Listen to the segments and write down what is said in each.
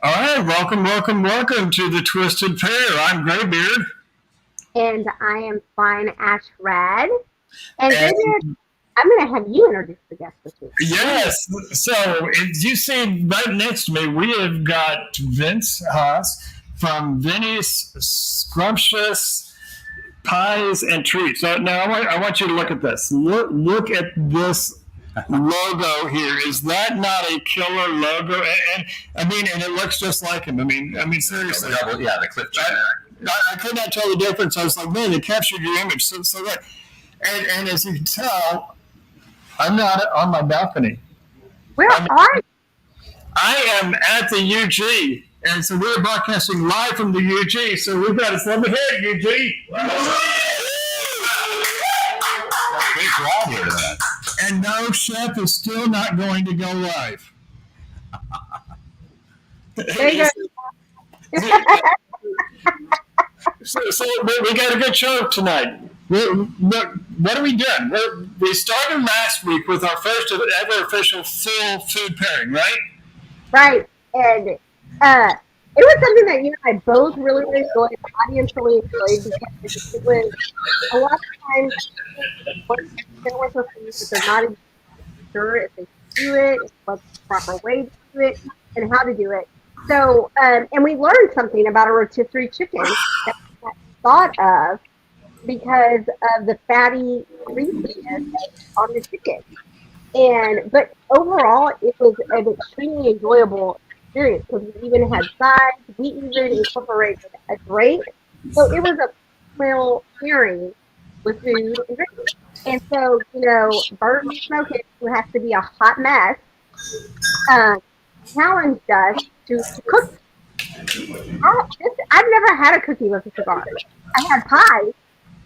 All right, welcome to the Twisted Pair. I'm Graybeard. And I am Fine Ash Red. And Xavier, And I'm going to have you introduce the guest this week. yes, so as you see right next to me, we have got Vince Haas from Vinny's Scrumptious Pies and Treats. So now I want you to look at this. Look at this logo here. Is that not a killer logo? And it looks just like him. Seriously. Yeah, the cliff chair. I could not tell the difference. I was like, man, they captured your image so good. And as you can tell, I'm not on my balcony. Where I'm, are you? I am at the UG. And so we're broadcasting live from the UG. So we've got a let me hear it, UG. Great crowd here tonight. And no, Chef is still not going to go live. There you go. So we got a good show tonight. What are we doing? We started last week with our first ever official full food pairing, right? Right. And it was something that you and I both really enjoyed. The audience really enjoyed because it was a lot of times they're with food, but they're not even sure if they can do it, what's the proper way to do it, and how to do it. So, and we learned something about a rotisserie chicken that we hadn't thought of because of the fatty greasiness on the chicken. But overall, it was an extremely enjoyable experience because we even had sides. We even incorporated a drink. So it was a real pairing with food and drink. And so, Burton Smoking, who has to be a hot mess, challenged us to cook. I've never had a cookie with a cigar. I had pie,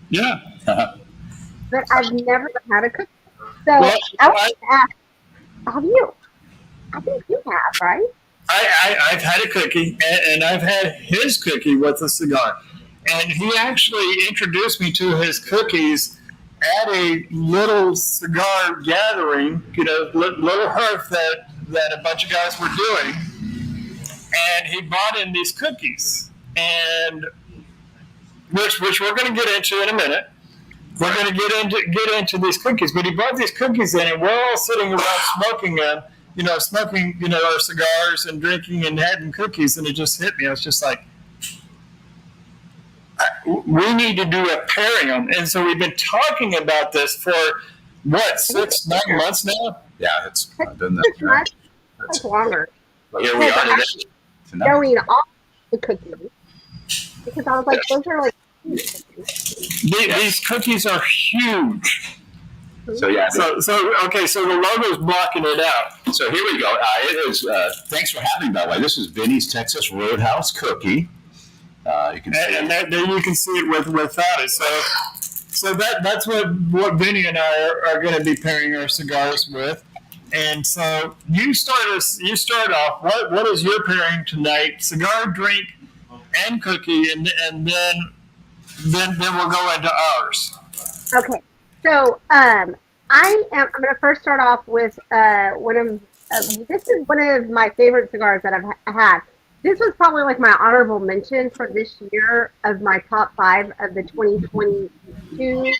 Yeah. but I've never had a cookie. So Well, I want to ask, have you? I think you have, right? I've had a cookie, and I've had his cookie with a cigar. And he actually introduced me to his cookies at a little cigar gathering, little hearth that a bunch of guys were doing. And he brought in these cookies, and which we're going to get into in a minute. We're going to get into these cookies, but he brought these cookies in, and we're all sitting around smoking them, smoking, our cigars and drinking and having cookies, and it just hit me. I was just like, we need to do a pairing on, and so we've been talking about this for what 6-9 months now. Yeah, it's been that. Much longer. Here we are today. Knowing all the cookies because I was like, those are like These cookies are huge. So yeah. So the logo's blocking it out. So here we go. It is. Thanks for having me, by the way. This is Vinny's Texas Roadhouse cookie. You can see and there you can see it without it. So that's what Vinny and I are going to be pairing our cigars with. And so you start off. What is your pairing tonight? Cigar, drink, and cookie, and then we'll go into ours. okay. So I'm going to first start off with this is one of my favorite cigars that I've had. This was probably like my honorable mention for this year of my top 5 of the 2022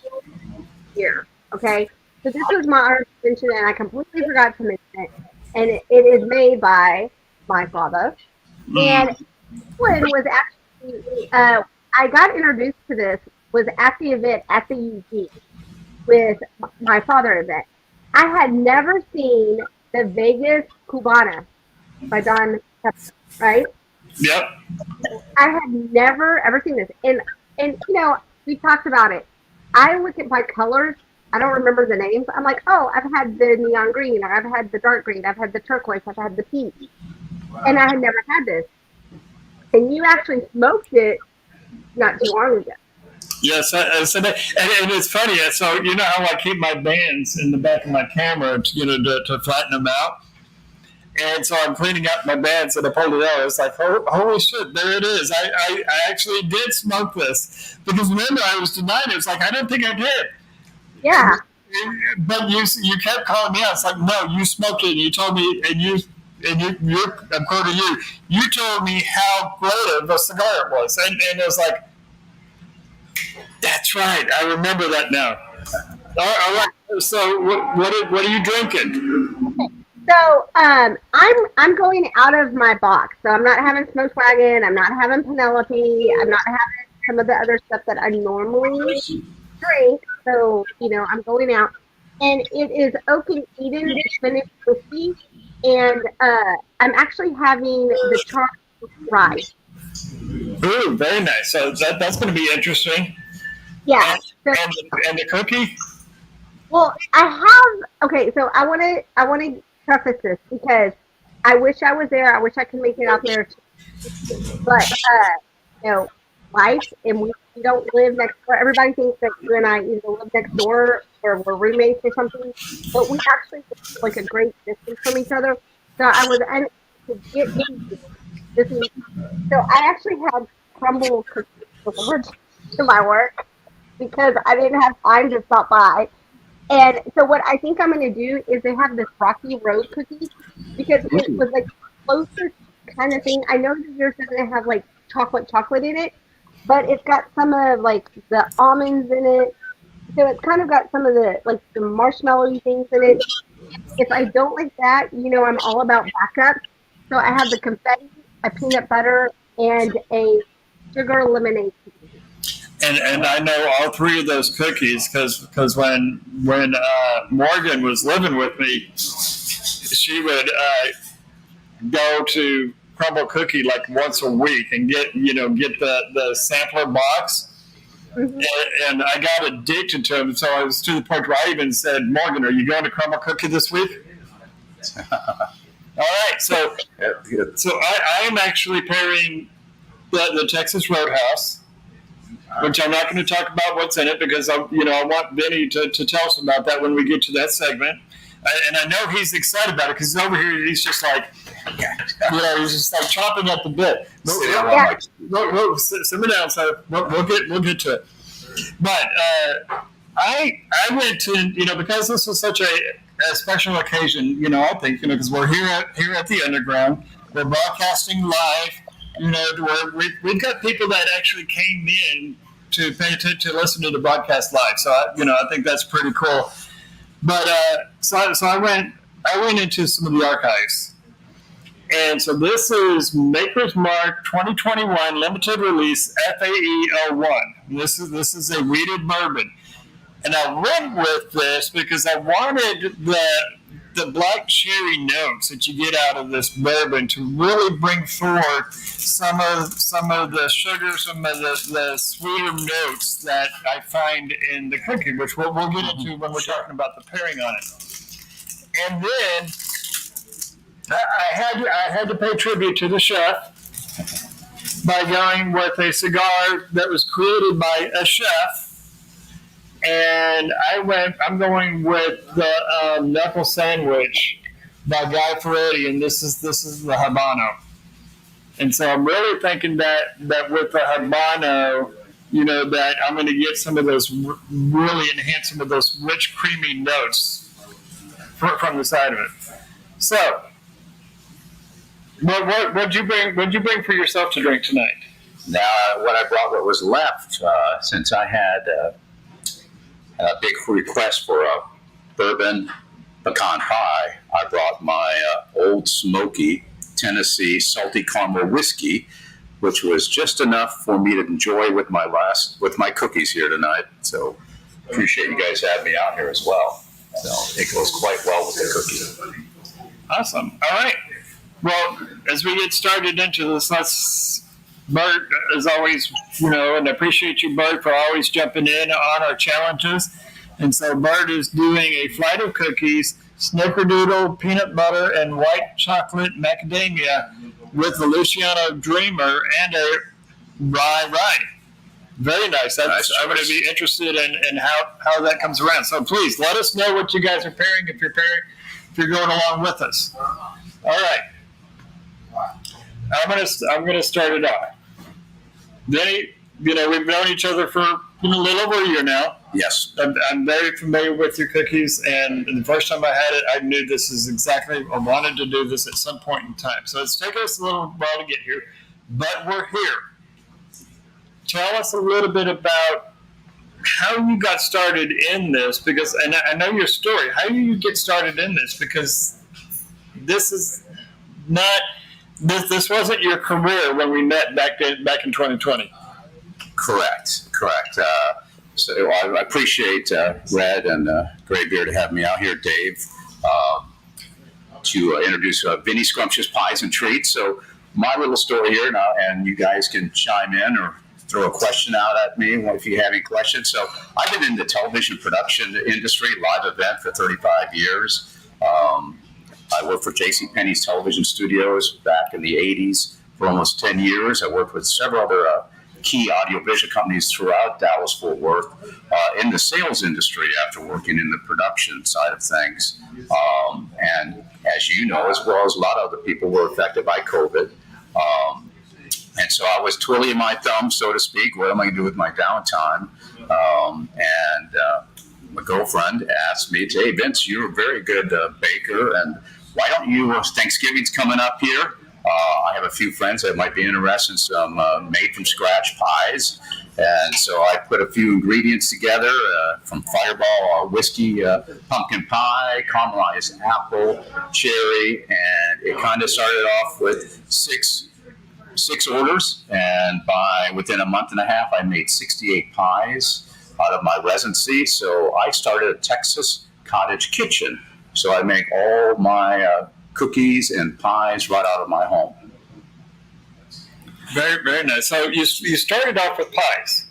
year. Okay. So this was my honorable mention, and I completely forgot to mention it. And it is made by my father. And this one was actually, I got introduced to this was at the event at the UG with my father event. I had never seen the Vegas Cubana by Don Pepper, right? Yep. I had never ever seen this. And we talked about it. I look at my colors. I don't remember the names. I'm like, oh, I've had the neon green, or I've had the dark green, I've had the turquoise, I've had the peach. Wow. And I had never had this. And you actually smoked it not too long ago. Yes, and it's funny. So you know how I keep my bands in the back of my camera, to flatten them out. And so I'm cleaning up my bands, and I pulled it out. It's like, holy shit, there it is. I actually did smoke this because remember I was denied it. It's like I didn't think I did. Yeah. But you kept calling me out. It's like, no, you smoked it. And you told me, and you and I'm quoting you. You told me how great of a cigar it was, and it was like, that's right. I remember that now. All right. So what are you drinking? So I'm going out of my box. So I'm not having Smoke Wagon. I'm not having Penelope. I'm not having some of the other stuff that I normally drink. So I'm going out, and it is Oak and Eden Spinach whiskey, and I'm actually having the charred rye. Ooh, very nice. So that's going to be interesting. Yeah. So, And the cookie. well, I have. Okay, so I want to preface this because I wish I was there. I wish I could make it out there, but you know, life, and we don't live next door. Everybody thinks that you and I either live next door or we're roommates or something, but we actually live like a great distance from each other. So I was unable to get to you this week. So I actually had crumble cookies delivered to my work because I didn't have time to stop by. And so what I think I'm going to do is they have this Rocky Road cookie because it was like closest kind of thing. I know that yours doesn't have like chocolate in it, but it's got some of like the almonds in it. So it's kind of got some of the like the marshmallowy things in it. If I don't like that, I'm all about backup. So I have the confetti, a peanut butter, and a sugar lemonade. And I know all three of those cookies because when Morgan was living with me, she would go to Crumble Cookie like once a week and get the sampler box. Mm-hmm. And I got addicted to them, so I was to the point where I even said, Morgan, are you going to Crumble Cookie this week? All right, so I am actually pairing the Texas Roadhouse, which I'm not going to talk about what's in it because I want Vinny to tell us about that when we get to that segment. And I know he's excited about it because over here he's just like, he's just like chomping at the bit. Simmer down, so we'll get to it. But I went to because this was such a special occasion. I think because we're here at the Underground, we're broadcasting live. Where we've got people that actually came in to listen to the broadcast live. So I think that's pretty cool. But so I went into some of the archives, and so this is Maker's Mark 2021 limited release FAE01. This is a wheated bourbon, and I went with this because I wanted the black cherry notes that you get out of this bourbon to really bring forth some of the sugar, some of the sweeter notes that I find in the cookie, which we'll get into when we're talking about the pairing on it. And then I had to pay tribute to the chef by going with a cigar that was created by a chef. And I'm going with the knuckle sandwich by Guy Fieri, and this is the Habano. And so I'm really thinking that with the Habano, that I'm going to get some of those really enhance some of those rich, creamy notes from the side of it. So, what'd you bring? What'd you bring for yourself to drink tonight? Now, what I brought, what was left, since I had a big request for a bourbon pecan pie, I brought my Old Smoky Tennessee salty caramel whiskey, which was just enough for me to enjoy with my cookies here tonight. So appreciate you guys having me out here as well. So it goes quite well with the cookie. Awesome. All right. Well, as we get started into this, Bert, as always, and I appreciate you, Bert, for always jumping in on our challenges. And so Bert is doing a flight of cookies, snickerdoodle, peanut butter, and white chocolate macadamia with the Luciano Dreamer and a rye. Very nice. I'm going to be interested in how that comes around. So please let us know what you guys are pairing if you're going along with us. All right. I'm gonna start it off. Vinny, we've known each other for been a little over a year now. Yes. I'm very familiar with your cookies, and the first time I had it, I knew this is exactly, I wanted to do this at some point in time. So it's taken us a little while to get here, but we're here. Tell us a little bit about how you got started in this, because, and I know your story. How do you get started in this? Because this is not, this wasn't your career when we met back in 2020. Correct. So I appreciate Red and Graybeard to have me out here, Dave, to introduce Vinny Scrumptious Pies and Treats. So my little story here now, and you guys can chime in or throw a question out at me if you have any questions. So I've been in the television production industry, live event, for 35 years. I worked for JCPenney's television studios back in the 80s for almost 10 years. I worked with several other key audiovisual companies throughout Dallas-Fort Worth in the sales industry after working in the production side of things. And as you know, as well as a lot of other people, were affected by COVID. And so I was twiddling my thumbs, so to speak. What am I going to do with my downtime? My girlfriend asked me, "Hey, Vince, you're a very good baker, and why don't you, Thanksgiving's coming up here. I have a few friends that might be interested in some made from scratch pies." And so I put a few ingredients together from Fireball, whiskey, pumpkin pie, caramelized apple, cherry, and it kind of started off with six orders. And within a month and a half, I made 68 pies out of my residency. So I started a Texas cottage kitchen. So I make all my cookies and pies right out of my home. Very, very nice. So you started off with pies.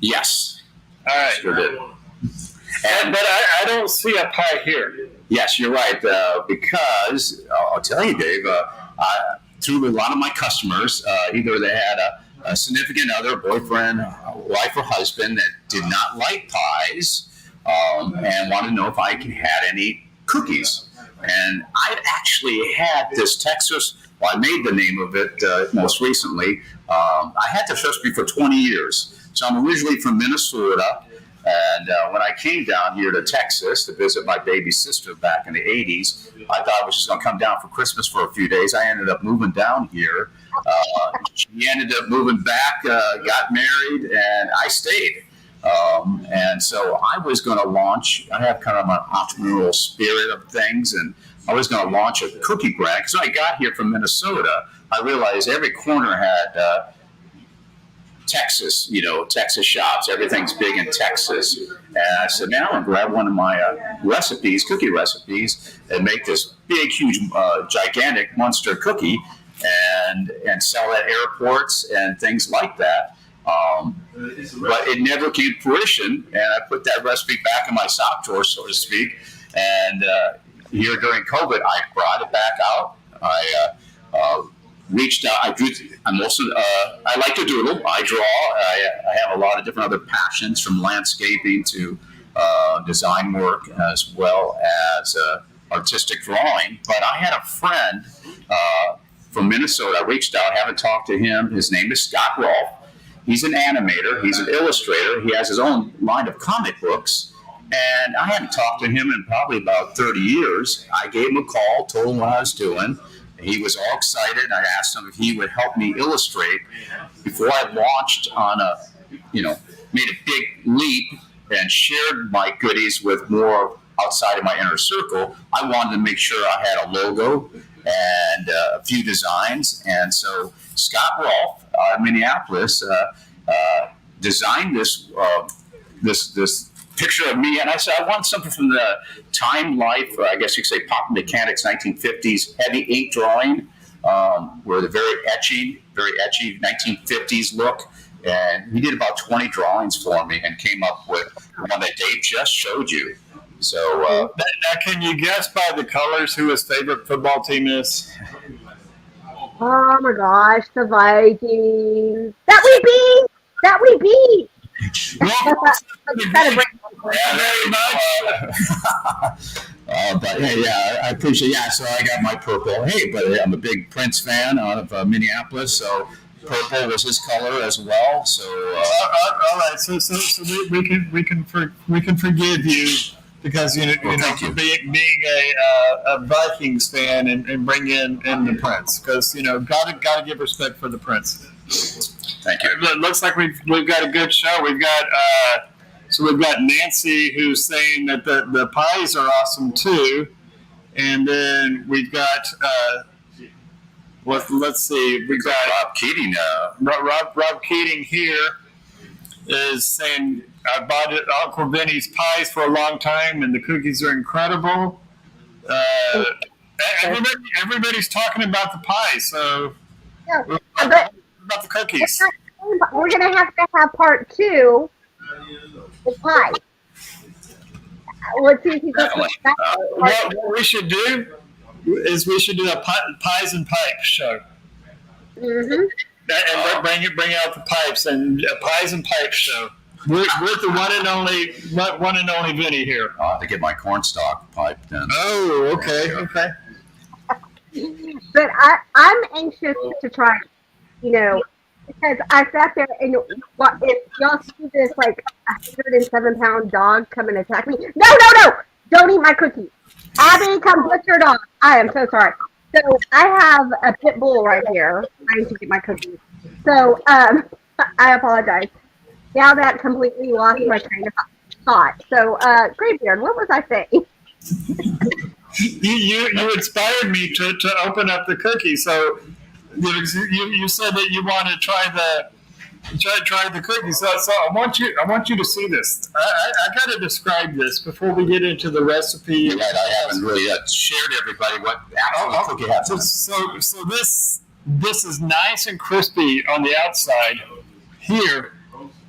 Yes. All right. Sure did. But I don't see a pie here. Yes, you're right. Because I'll tell you, Dave, through a lot of my customers, either they had a significant other, boyfriend, wife, or husband that did not like pies and wanted to know if I had any cookies. And I actually had this Texas, I made the name of it most recently. I had this recipe for 20 years. So I'm originally from Minnesota. And when I came down here to Texas to visit my baby sister back in the 80s, I thought I was just going to come down for Christmas for a few days. I ended up moving down here. She ended up moving back, got married, and I stayed. And so I was going to launch, I have kind of an entrepreneurial spirit of things, and I was going to launch a cookie brand. Because when I got here from Minnesota, I realized every corner had Texas, Texas shops. Everything's big in Texas. And I said, man, I'm going to grab one of my cookie recipes, and make this big, huge, gigantic monster cookie and sell at airports and things like that. But it never came to fruition, and I put that recipe back in my sock drawer, so to speak. And here during COVID, I brought it back out. I reached out. I like to doodle. I draw. I have a lot of different other passions, from landscaping to design work, as well as artistic drawing. But I had a friend from Minnesota. I reached out. I haven't talked to him. His name is Scott Rolfe. He's an animator. He's an illustrator. He has his own line of comic books. And I hadn't talked to him in probably about 30 years. I gave him a call, told him what I was doing. He was all excited. I asked him if he would help me illustrate. Before I launched made a big leap and shared my goodies with more outside of my inner circle, I wanted to make sure I had a logo and a few designs. And so Scott Rolfe, out of Minneapolis, designed this picture of me, and I said I want something from the Time Life, I guess you could say Pop Mechanics 1950s heavy ink drawing, where the very etchy 1950s look. And he did about 20 drawings for me and came up with the one that Dave just showed you. So now, can you guess by the colors who his favorite football team is? Oh my gosh, the Vikings. That we beat. Yeah, very much. But hey, yeah, I appreciate. Yeah, so I got my purple. Hey, but I'm a big Prince fan out of Minneapolis, so purple was his color as well. So all right, so we can forgive you because thank you. being a Vikings fan and bring in the Prince because gotta give respect for the Prince. Thank you. It looks like we've got a good show. We've got Nancy who's saying that the pies are awesome too, and then we've got let's see, we've got Rob Keating. Rob Keating here is saying I bought Uncle Vinny's pies for a long time, and the cookies are incredible. Everybody's talking about the pies, so Yeah, what but about the cookies? we're gonna have to have part 2 with pie. Let's see if you can. What we should do is we should do a pies and pipes show. Mm-hmm. And bring out the pipes and a pies and pipes show. With the one and only Vinny here. I'll have to get my cornstalk pipe then. Oh, okay. But I'm anxious to try, because I sat there and if y'all see this like 107-pound dog come and attack me, no, don't eat my cookies. Abby, come put your dog. I am so sorry. So I have a pit bull right here trying to get my cookies. So I apologize. Now that completely lost my train of thought. So Graybeard, what was I saying? You inspired me to open up the cookie. So you said that you want to try the cookies. So I want you to see this. I got to describe this before we get into the recipe. Right, I haven't really shared everybody what actual cookie has. So this is nice and crispy on the outside here,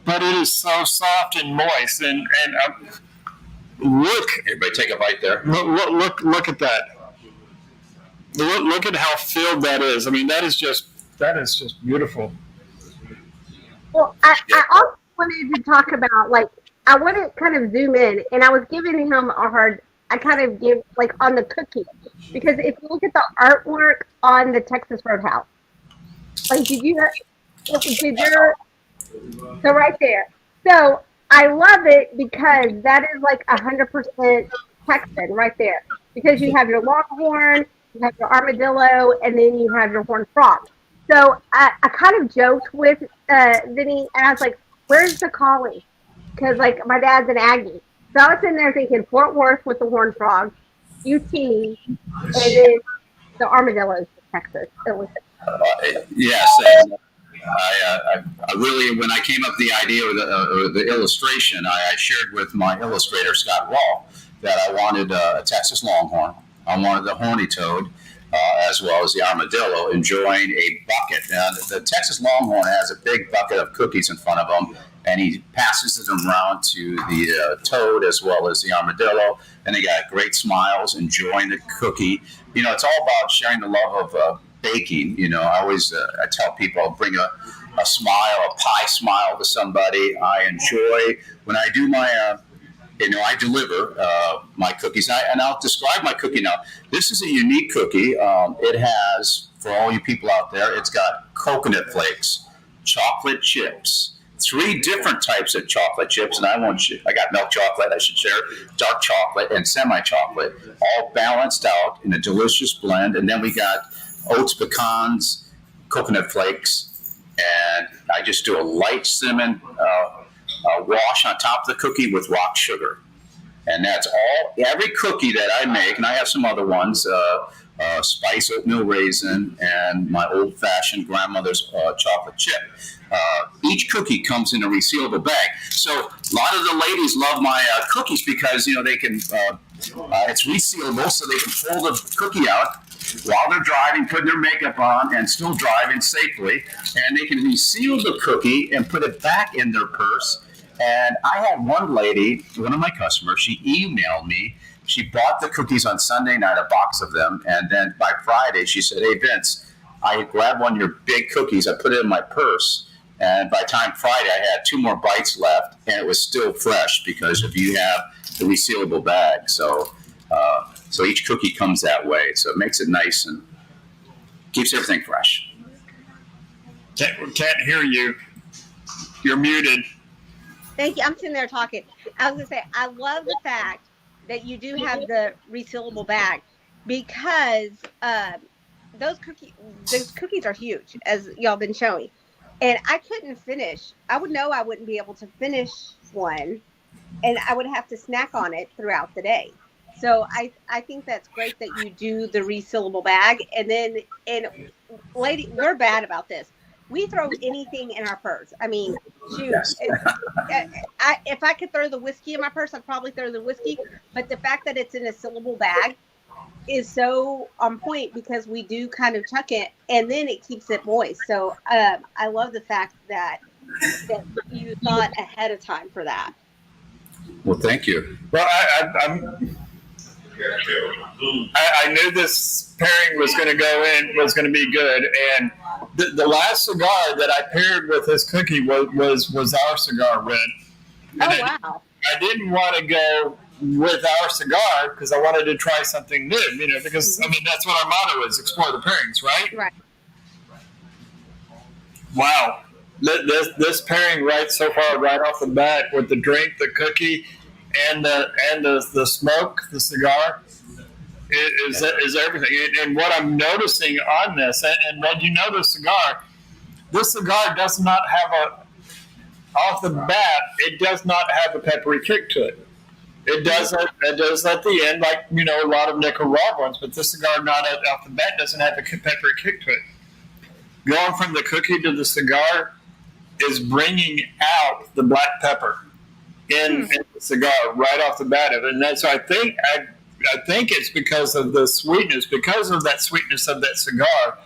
but it is so soft and moist. And look, everybody take a bite there. Look at that. Look at how filled that is. I mean, that is just beautiful. Well, I also wanted to talk about, I want to kind of zoom in, and I was giving him a hard, I kind of give, on the cookie, because if you look at the artwork on the Texas Roadhouse, so right there. So I love it because that is 100% Texan right there, because you have your longhorn, you have your armadillo, and then you have your horned frog. So I kind of joked with Vinny, and I was like, where's the collie? Because, my dad's an Aggie. So I was sitting there thinking Fort Worth with the horned frog, UT, and then the armadillos in Texas. Yes. I really, when I came up with the idea or the illustration, I shared with my illustrator, Scott Wall, that I wanted a Texas Longhorn. I wanted the horny toad, as well as the armadillo, enjoying a bucket. Now, the Texas Longhorn has a big bucket of cookies in front of him, and he passes them around to the toad as well as the armadillo, and they got great smiles, enjoying the cookie. It's all about sharing the love of baking. I always I tell people, bring a smile, a pie smile to somebody. I enjoy when I do my I deliver my cookies, and I'll describe my cookie now. This is a unique cookie. It has, for all you people out there, it's got coconut flakes, chocolate chips, 3 different types of chocolate chips, and I got milk chocolate, I should share, dark chocolate, and semi-chocolate, all balanced out in a delicious blend. And then we got oats, pecans, coconut flakes, and I just do a light cinnamon wash on top of the cookie with rock sugar. And that's every cookie that I make, and I have some other ones, spice oatmeal raisin and my old-fashioned grandmother's chocolate chip. Each cookie comes in a resealable bag. So a lot of the ladies love my cookies because, they can, it's resealable, so they can pull the cookie out while they're driving, putting their makeup on, and still driving safely. And they can reseal the cookie and put it back in their purse. And I had one lady, one of my customers, she emailed me. She bought the cookies on Sunday night, a box of them. And then by Friday, she said, hey, Vince, I grabbed one of your big cookies. I put it in my purse. And by the time Friday, I had 2 more bites left. And it was still fresh because if you have the resealable bag. So each cookie comes that way. So it makes it nice and keeps everything fresh. Can't hear you. You're muted. Thank you. I'm sitting there talking. I was gonna say I love the fact that you do have the resealable bag because those cookies are huge, as y'all been showing, and I couldn't finish. I would know I wouldn't be able to finish one, and I would have to snack on it throughout the day. So I think that's great that you do the resealable bag, and lady, we're bad about this. We throw anything in our purse. I mean, shoot, Yes. if I could throw the whiskey in my purse, I'd probably throw the whiskey. But the fact that it's in a sealable bag is so on point because we do kind of chuck it, and then it keeps it moist. So I love the fact that you thought ahead of time for that. Well, thank you. Well, I knew this pairing was going to go in, was going to be good, and the last cigar that I paired with this cookie was our cigar red. And Wow! I didn't want to go with our cigar because I wanted to try something new, because I mean that's what our motto is: explore the pairings, right? Right. Wow. This pairing right so far, right off the bat, with the drink, the cookie, and the smoke, the cigar, is everything. And what I'm noticing on this, and when you know this cigar does not have off the bat, it does not have a peppery kick to it. It does at the end, like a lot of Nicaraguans, but this cigar not off the bat doesn't have a peppery kick to it. Going from the cookie to the cigar is bringing out the black pepper in the cigar right off the bat of it, and so I think it's because of the sweetness, because of that sweetness of that cigar.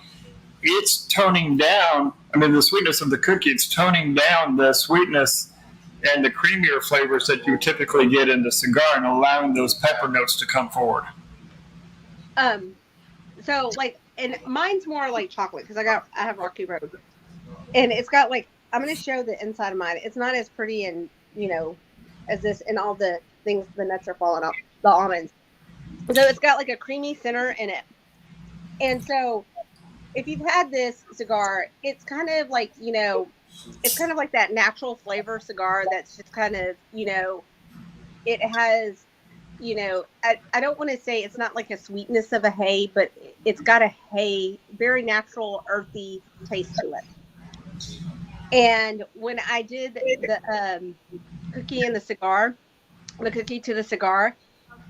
It's toning down. I mean, the sweetness of the cookie. It's toning down the sweetness and the creamier flavors that you typically get in the cigar, and allowing those pepper notes to come forward. So and mine's more like chocolate because I have Rocky Road, and it's got I'm going to show the inside of mine. It's not as pretty and as this, and all the things, the nuts are falling off, the almonds. So it's got a creamy center in it, and so if you've had this cigar, it's kind of it's kind of like that natural flavor cigar that's just kind of it has I don't want to say it's not like a sweetness of a hay, but it's got a hay, very natural, earthy taste to it. And when I did the cookie and the cookie to the cigar,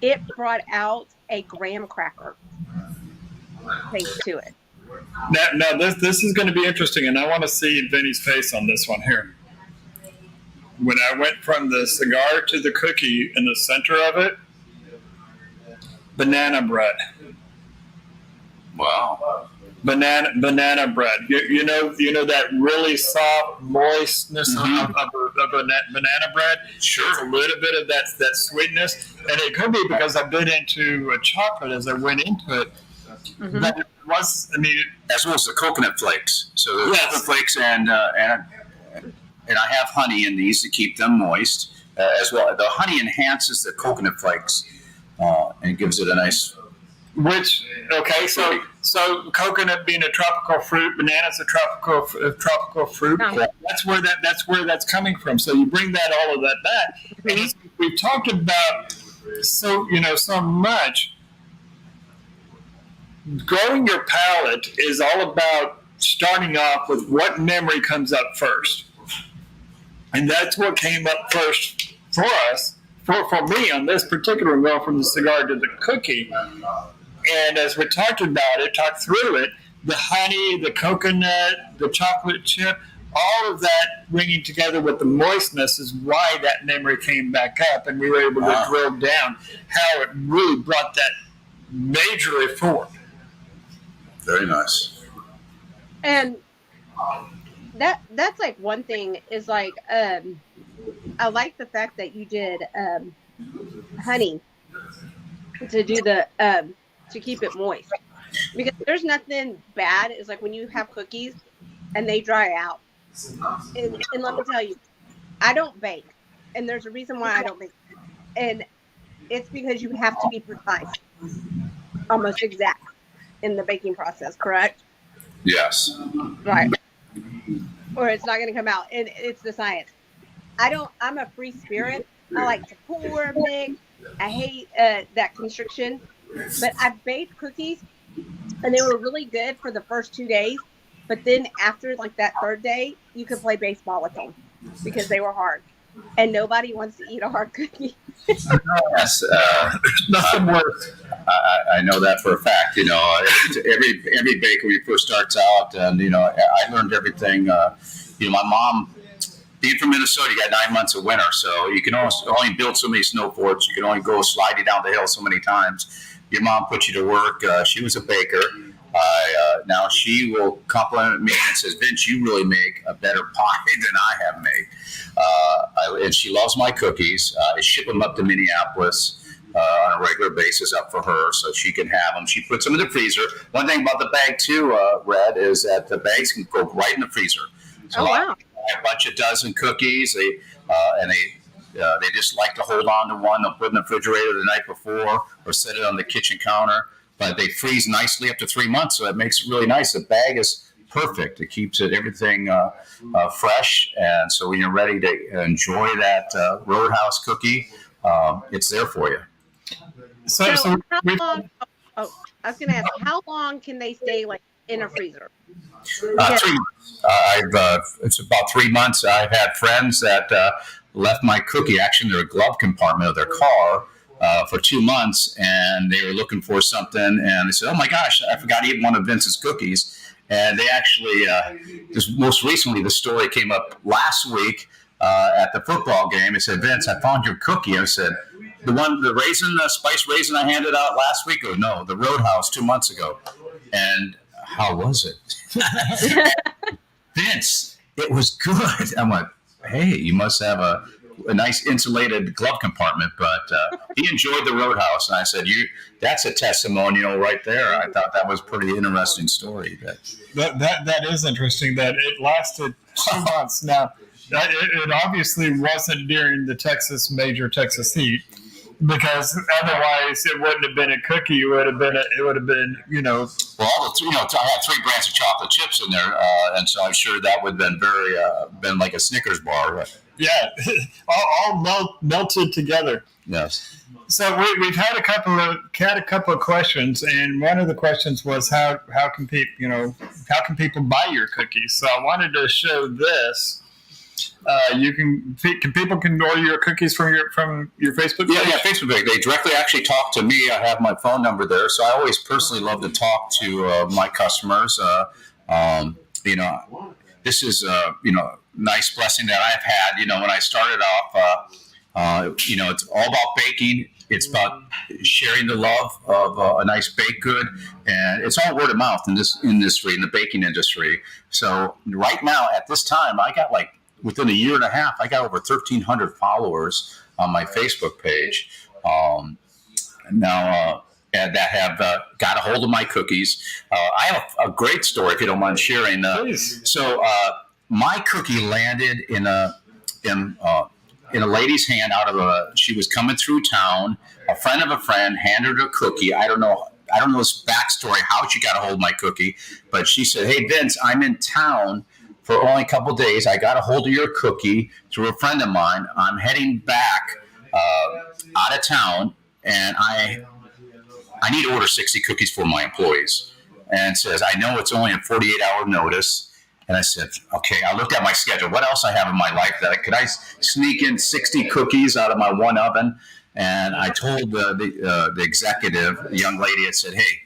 it brought out a graham cracker taste to it. Now this is going to be interesting, and I want to see Vinny's face on this one here. When I went from the cigar to the cookie, in the center of it, banana bread. Wow. Banana bread. You know that really soft moistness of a banana bread. Sure. It's a little bit of that sweetness, and it could be because I bit into a chocolate as I went into it. Mm-hmm. But it was, as well as the coconut flakes. So the coconut flakes and I have honey in these to keep them moist as well. The honey enhances the coconut flakes and gives it a nice. So coconut being a tropical fruit, banana's a tropical fruit. Oh. That's where that's coming from. So you bring all of that back, mm-hmm. And we've talked about so much. Growing your palate is all about starting off with what memory comes up first, and that's what came up first for us. For me on this particular one, going from the cigar to the cookie. And as we talked through it, the honey, the coconut, the chocolate chip, all of that bringing together with the moistness is why that memory came back up, and we were able to drill down how it really brought that majorly forward. Very nice. And that's one thing is I like the fact that you did honey to do the to keep it moist, because there's nothing bad is when you have cookies and they dry out. And let me tell you, I don't bake, and there's a reason why I don't bake, and it's because you have to be precise, almost exact in the baking process, correct? Yes. Right. or it's not going to come out. And it's the science. I'm a free spirit. I like to pour, mix. I hate that constriction. But I baked cookies, and they were really good for the first 2 days. But then after like that third day, you could play baseball with them because they were hard. And nobody wants to eat a hard cookie. Yes, Nothing worse. I know that for a fact. Every bakery first starts out, and I learned everything. My mom, being from Minnesota, you got 9 months of winter, so you can only build so many snow forts. You can only go sliding down the hill so many times. Your mom put you to work. She was a baker. Now she will compliment me and says, "Vince, you really make a better pie than I have made." And she loves my cookies. I ship them up to Minneapolis on a regular basis up for her so she can have them. She puts them in the freezer. One thing about the bag too, Red, is that the bags can go right in the freezer. So wow. I have a bunch of dozen cookies. They just like to hold on to one. They'll put it in the refrigerator the night before or set it on the kitchen counter. But they freeze nicely up to 3 months, so it makes it really nice. The bag is perfect. It keeps everything fresh. And so when you're ready to enjoy that Roadhouse cookie, it's there for you. So how long? Oh, I was going to ask, how long can they stay like in a freezer? 3 months. It's about 3 months. I've had friends that left my cookie actually in their glove compartment of their car for 2 months, and they were looking for something, and they said, "Oh my gosh, I forgot to eat one of Vince's cookies." And they actually, just most recently, the story came up last week at the football game. They said, "Vince, I found your cookie." I said, the raisin, the spice raisin I handed out last week? Or no, the Roadhouse 2 months ago. And how was it? Vince, it was good. I'm like, hey, you must have a nice insulated glove compartment. But he enjoyed the Roadhouse. And I said, that's a testimonial right there. I thought that was a pretty interesting story. That is interesting that it lasted 2 months. Now, it obviously wasn't during the major Texas heat, because otherwise it wouldn't have been a cookie. It would have been, Well, I had 3 brands of chocolate chips in there, and so I'm sure that would have been been like a Snickers bar. Right? Yeah, all melted together. Yes. So we've had a couple of questions, and one of the questions was how can people buy your cookies? So I wanted to show this. People can order your cookies from your Facebook page? Yeah, Facebook page. They directly actually talk to me. I have my phone number there, so I always personally love to talk to my customers. This is nice blessing that I've had. When I started off, it's all about baking. It's about sharing the love of a nice baked good, and it's all word of mouth in this industry, in the baking industry. So right now, at this time, I got within a year and a half, I got over 1,300 followers on my Facebook page. Now that have got a hold of my cookies. I have a great story, if you don't mind sharing. Please. So my cookie landed in a lady's hand. She was coming through town. A friend of a friend handed her a cookie. I don't know this backstory, how she got a hold of my cookie, but she said, "Hey, Vince, I'm in town for only a couple of days. I got a hold of your cookie through a friend of mine. I'm heading back out of town, and I need to order 60 cookies for my employees." And says, "I know it's only a 48-hour notice." And I said, "Okay." I looked at my schedule. What else I have in my life could I sneak in 60 cookies out of my one oven? And I told the executive, the young lady, I said, "Hey,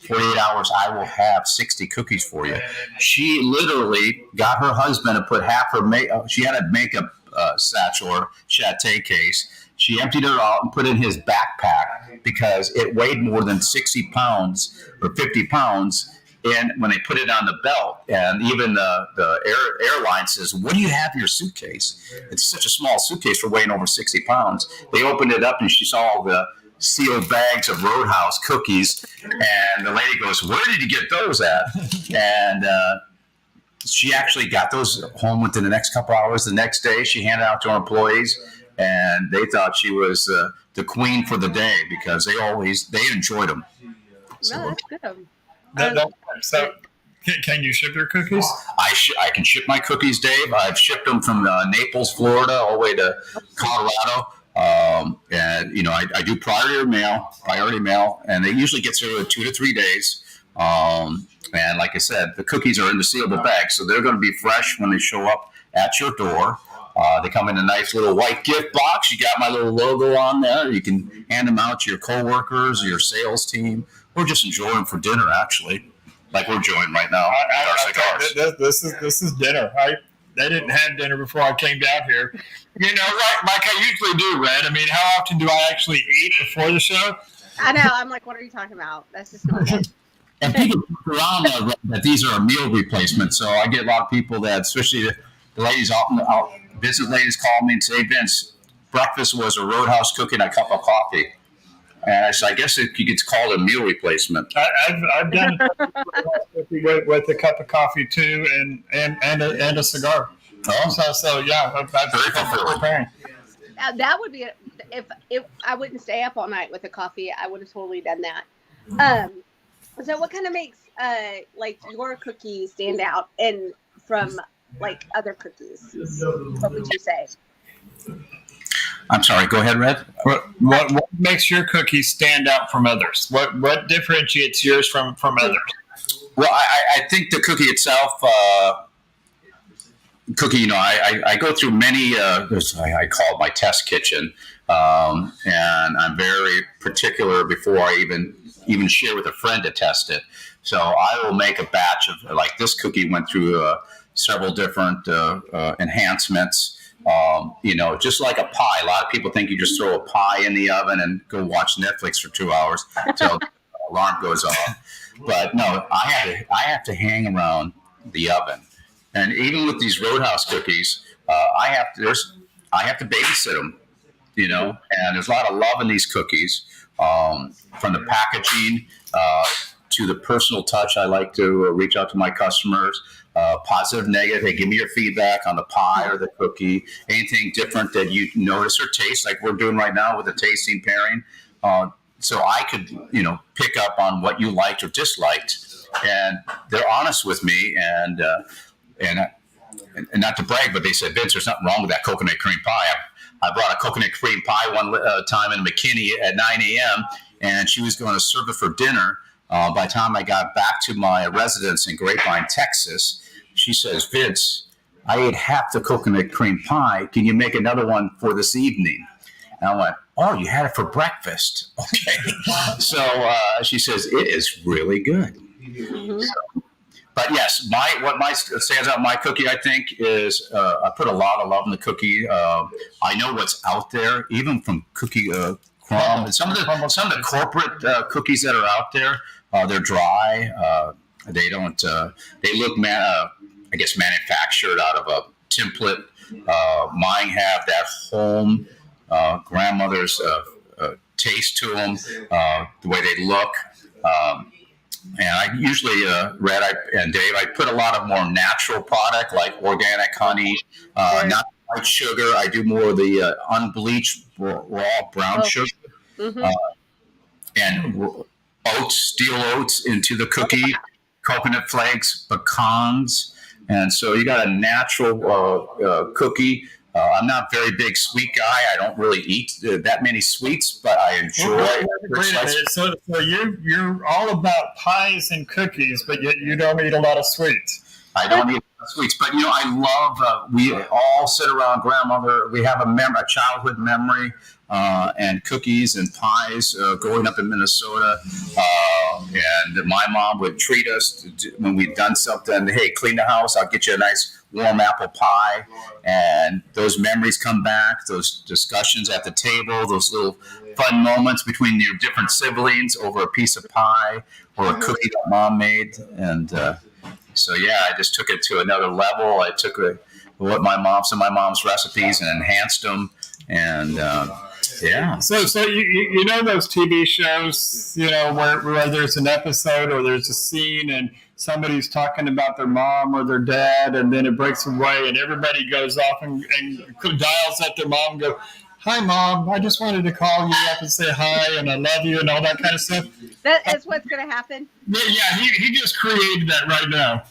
48 hours, I will have 60 cookies for you." She literally got her husband to put half her she had a makeup satchel or Chateau case. She emptied it out and put it in his backpack because it weighed more than 60 pounds or 50 pounds. And when they put it on the belt, and even the airline says, "What do you have in your suitcase?" It's such a small suitcase for weighing over 60 pounds. They opened it up and she saw all the sealed bags of Roadhouse cookies. And the lady goes, "Where did you get those at?" And she actually got those home within the next couple hours. The next day, she handed out to her employees, and they thought she was the queen for the day because they enjoyed them. So, no, that's good. So Can you ship your cookies? I can ship my cookies, Dave. I've shipped them from Naples, Florida, all the way to Colorado. And I do priority mail, and they usually get through in 2 to 3 days. And like I said, the cookies are in the sealable bag, so they're going to be fresh when they show up at your door. They come in a nice little white gift box. You got my little logo on there. You can hand them out to your coworkers or your sales team, or just enjoy them for dinner, actually, like we're enjoying right now with our cigars. This is dinner. They didn't have dinner before I came down here. Like I usually do, Red. I mean, how often do I actually eat before the show? I know. I'm like, what are you talking about? That's just not good. And people around that these are a meal replacement. So I get a lot of people that, especially the ladies out business ladies, call me and say, Vince, breakfast was a Roadhouse cookie and a cup of coffee. And I guess it's called a meal replacement. I've done it with a cup of coffee too, and a cigar. Oh. So yeah, that's very fulfilling. That would be if I wouldn't stay up all night with a coffee, I would have totally done that. So what kind of makes like your cookies stand out and from like other cookies? What would you say? I'm sorry. Go ahead, Red. What makes your cookies stand out from others? What differentiates yours from others? Well, I think the cookie itself. I go through many. I call it my test kitchen, and I'm very particular before I even share with a friend to test it. So I will make a batch of, like this cookie went through several different enhancements. Just like a pie. A lot of people think you just throw a pie in the oven and go watch Netflix for 2 hours until the alarm goes off. But no, I have to hang around the oven. And even with these Roadhouse cookies, I have to babysit them, and there's a lot of love in these cookies, from the packaging to the personal touch. I like to reach out to my customers, positive, negative. Hey, give me your feedback on the pie or the cookie, anything different that you notice or taste, like we're doing right now with the tasting pairing. So I could, pick up on what you liked or disliked, and they're honest with me, and not to brag, but they said, Vince, there's nothing wrong with that coconut cream pie. I brought a coconut cream pie one time in McKinney at 9 a.m., and she was going to serve it for dinner. By the time I got back to my residence in Grapevine, Texas, she says, Vince, I ate half the coconut cream pie. Can you make another one for this evening? And I went, oh, you had it for breakfast. Okay. So she says, it is really good. Mm-hmm. So, but yes, what stands out in my cookie, I think, is I put a lot of love in the cookie. I know what's out there, even from cookie crumb. And some of the corporate cookies that are out there, they're dry. They don't. They look, manufactured out of a template. Mine have that home grandmother's taste to them, the way they look. And I usually, Red and Dave, I put a lot of more natural product like organic honey, not white sugar. I do more of the unbleached raw brown sugar, and steel oats into the cookie, coconut flakes, pecans. And so you got a natural cookie. I'm not a very big sweet guy. I don't really eat that many sweets, but I enjoy. Wait a minute. So you're all about pies and cookies, but yet you don't eat a lot of sweets. I don't eat a lot of sweets, but I love. We all sit around grandmother. We have a childhood memory, and cookies and pies growing up in Minnesota. And my mom would treat us when we'd done something. Hey, clean the house. I'll get you a nice warm apple pie, and those memories come back, those discussions at the table, those little fun moments between your different siblings over a piece of pie or a cookie that mom made. And so I just took it to another level. I took some of my mom's recipes and enhanced them, and So you know those TV shows, where there's an episode or there's a scene and somebody's talking about their mom or their dad, and then it breaks away and everybody goes off and dials at their mom and goes, "Hi, Mom. I just wanted to call you up and say hi and I love you and all that kind of stuff." That is what's going to happen. Yeah, he just created that right now.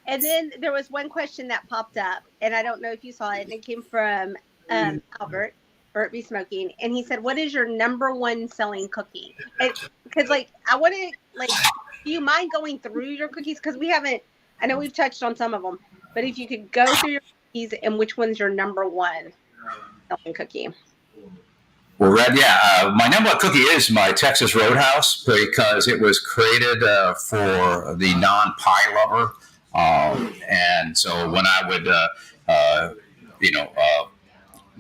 And then there was one question that popped up, and I don't know if you saw it, and it came from Albert, Bert Be Smoking, and he said, "What is your number one selling cookie?" Because, like, I want to, like, do you mind going through your cookies? Because we haven't, I know we've touched on some of them, but if you could go through your cookies and which one's your number one selling cookie? Well, Red, my number one cookie is my Texas Roadhouse because it was created for the non-pie lover. And so when I would,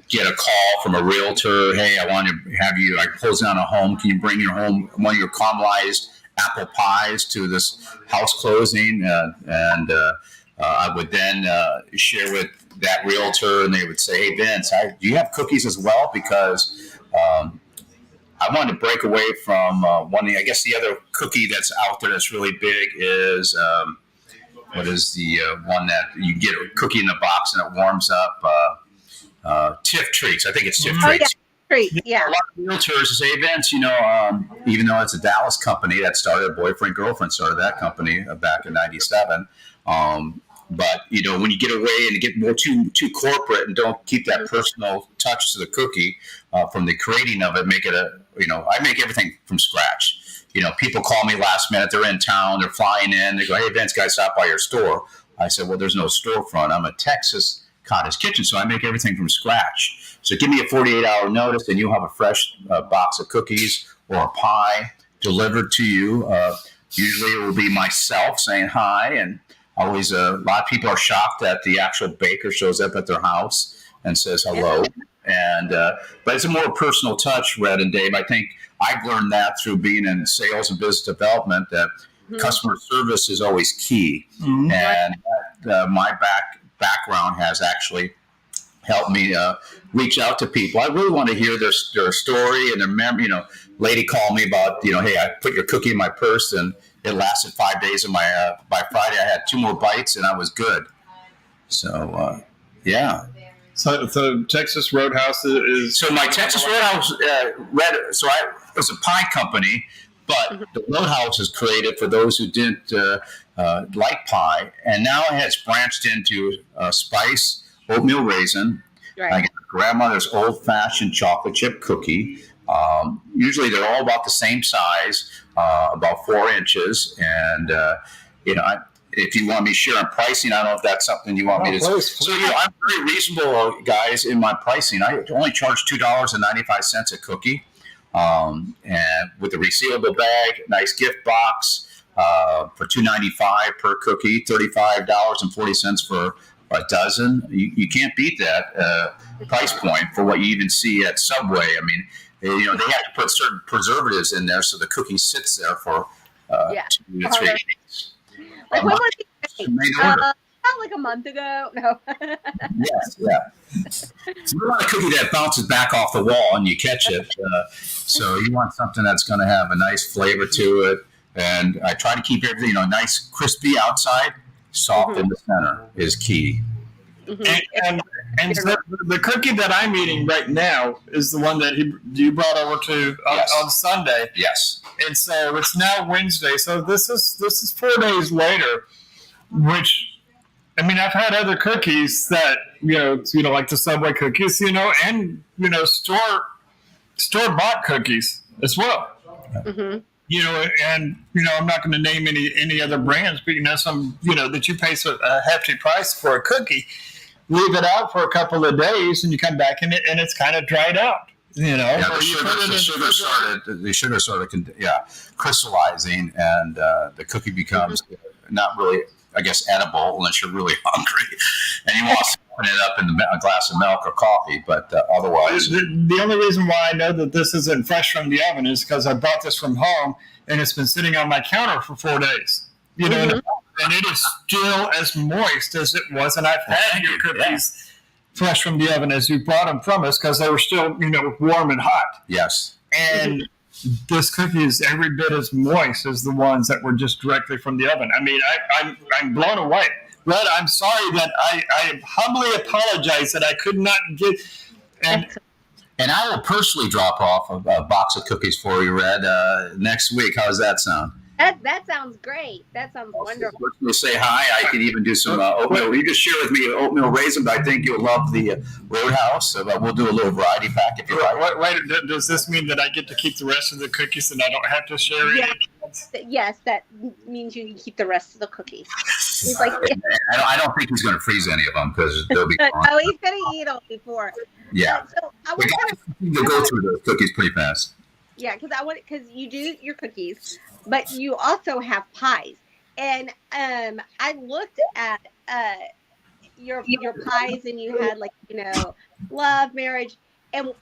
get a call from a realtor, "Hey, I want to have you, I close down a home. Can you bring your home one of your caramelized apple pies to this house closing?" I would then share with that realtor, and they would say, "Hey, Vince, do you have cookies as well?" Because I wanted to break away from I guess the other cookie that's out there that's really big is what is the one that you get a cookie in the box and it warms up? Tiff Treats. I think it's Tiff Treats. Yeah. A lot of realtors say, "Hey, Vince, even though it's a Dallas company that started, boyfriend, girlfriend started that company back in '97. But when you get away and get more too corporate and don't keep that personal touch to the cookie from the creating of it, make it I make everything from scratch. People call me last minute. They're in town. They're flying in. They go, "Hey, Vince, guys, stop by your store." I said, "Well, there's no storefront. I'm a Texas cottage kitchen, so I make everything from scratch. So give me a 48-hour notice, and you'll have a fresh box of cookies or a pie delivered to you. Usually it will be myself saying hi, and always a lot of people are shocked that the actual baker shows up at their house and says hello. But it's a more personal touch, Red and Dave. I think I've learned that through being in sales and business development that customer service is always key. Mm-hmm. And my background has actually helped me reach out to people. I really want to hear their story and their memory. Lady called me about, "Hey, I put your cookie in my purse and it lasted 5 days. And by Friday, I had 2 more bites and I was good." So, yeah. So Texas Roadhouse is. So my Texas Roadhouse, it was a pie company, but the Roadhouse is created for those who didn't like pie, and now it has branched into spice, oatmeal raisin. Right. I got grandmother's old-fashioned chocolate chip cookie. Usually they're all about the same size, about 4 inches, and if you want me to share on pricing, I don't know if that's something you want me to. Please. So I'm very reasonable, guys, in my pricing. I only charge $2.95 a cookie, and with a resealable bag, nice gift box for $2.95 per cookie, $35.40 for a dozen. You can't beat that price point for what you even see at Subway. I mean, they have to put certain preservatives in there so the cookie sits there for 2 to 3 days. Like when was it made? Not like a month ago. No. Yes, yeah. You want a cookie that bounces back off the wall and you catch it. So you want something that's going to have a nice flavor to it. And I try to keep everything, nice crispy outside, soft in the center is key. Mm-hmm. And so the cookie that I'm eating right now is the one that you brought over to on Sunday. Yes. And so it's now Wednesday. So this is 4 days later, which, I mean, I've had other cookies that, like the Subway cookies, and, store-bought cookies as well. Mm-hmm. And I'm not going to name any other brands, but some that you pay a hefty price for a cookie, leave it out for a couple of days, and you come back in it, and it's kind of dried out. The sugar started crystallizing, and the cookie becomes not really, I guess, edible unless you're really hungry and you want to open it up in a glass of milk or coffee. But otherwise, the only reason why I know that this isn't fresh from the oven is because I brought this from home and it's been sitting on my counter for 4 days. And it is still as moist as it was, and I've had your cookies fresh from the oven as you brought them from us because they were still, warm and hot. Yes. And this cookie is every bit as moist as the ones that were just directly from the oven. I mean, I'm blown away Red, I'm sorry that I humbly apologize that I could not get. And And I will personally drop off a box of cookies for you, Red, next week. How does that sound? That sounds great. That sounds wonderful. We'll say hi. I could even do some oatmeal. You just share with me oatmeal raisin, but I think you'll love the Roadhouse. So we'll do a little variety pack if you like. wait, does this mean that I get to keep the rest of the cookies and I don't have to share it? Yes, that means you can keep the rest of the cookies. He's like, I don't think he's going to freeze any of them because they'll be gone. oh, he's going to eat them before. Yeah. So I want to go through those cookies pretty fast. Yeah, because you do your cookies, but you also have pies. And I looked at your pies, and you had love, marriage, and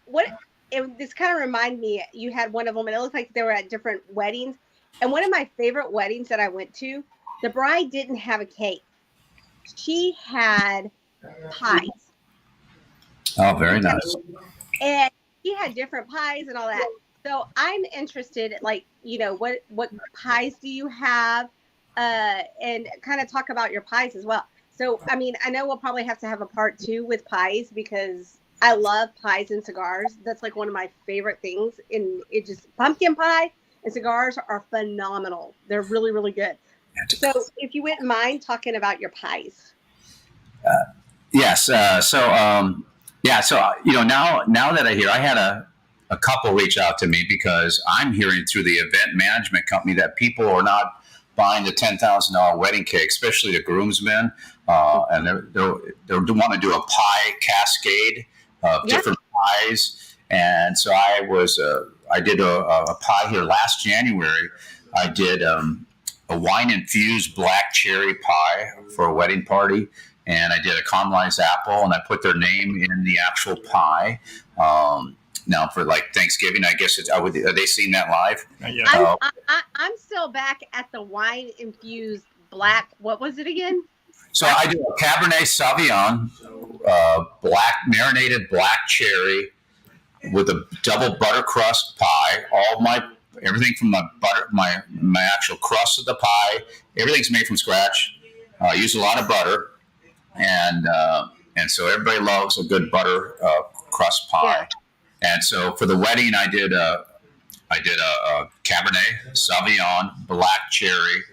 this kind of reminded me. You had one of them, and it looked like they were at different weddings. And one of my favorite weddings that I went to, the bride didn't have a cake; she had pies. Oh, very nice. And she had different pies and all that. So I'm interested, what pies do you have, and kind of talk about your pies as well. So, I mean, I know we'll probably have to have a part 2 with pies because I love pies and cigars. That's like one of my favorite things. Pumpkin pie and cigars are phenomenal. They're really, really good. So if you wouldn't mind talking about your pies. Yes. Now that I hear, I had a couple reach out to me because I'm hearing through the event management company that people are not buying the $10,000 wedding cake, especially the groomsmen, and they want to do a pie cascade of different pies. And so I did a pie here last January. I did a wine infused black cherry pie for a wedding party. And I did a caramelized apple, and I put their name in the actual pie. Now for Thanksgiving, I guess are they seeing that live? I'm still back at the wine infused black. What was it again? So I do a Cabernet Sauvignon, marinated black cherry with a double butter crust pie. Everything from my butter, my actual crust of the pie, everything's made from scratch. I use a lot of butter. And so everybody loves a good butter crust pie. Yeah. And so for the wedding, I did a Cabernet Sauvignon black cherry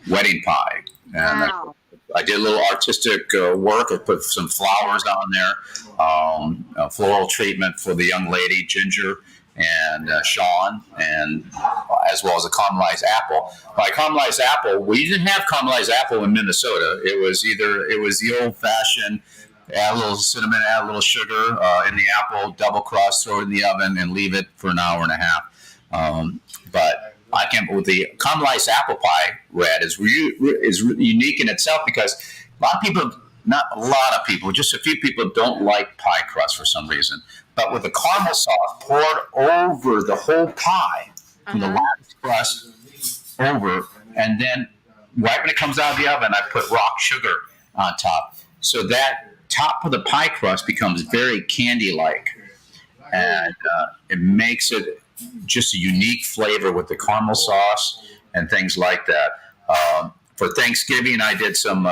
wedding pie. And wow. I did a little artistic work. I put some flowers on there, a floral treatment for the young lady, Ginger and Sean, and as well as a caramelized apple. By caramelized apple, we didn't have caramelized apple in Minnesota. It was the old-fashioned, add a little cinnamon, add a little sugar in the apple, double crust, throw it in the oven, and leave it for an hour and a half. But I came with the caramelized apple pie, Red, is unique in itself because not a lot of people, just a few people don't like pie crust for some reason. But with the caramel sauce poured over the whole pie, from the last crust over, and then right when it comes out of the oven, I put rock sugar on top. So that top of the pie crust becomes very candy-like. And it makes it just a unique flavor with the caramel sauce and things like that. For Thanksgiving, I did some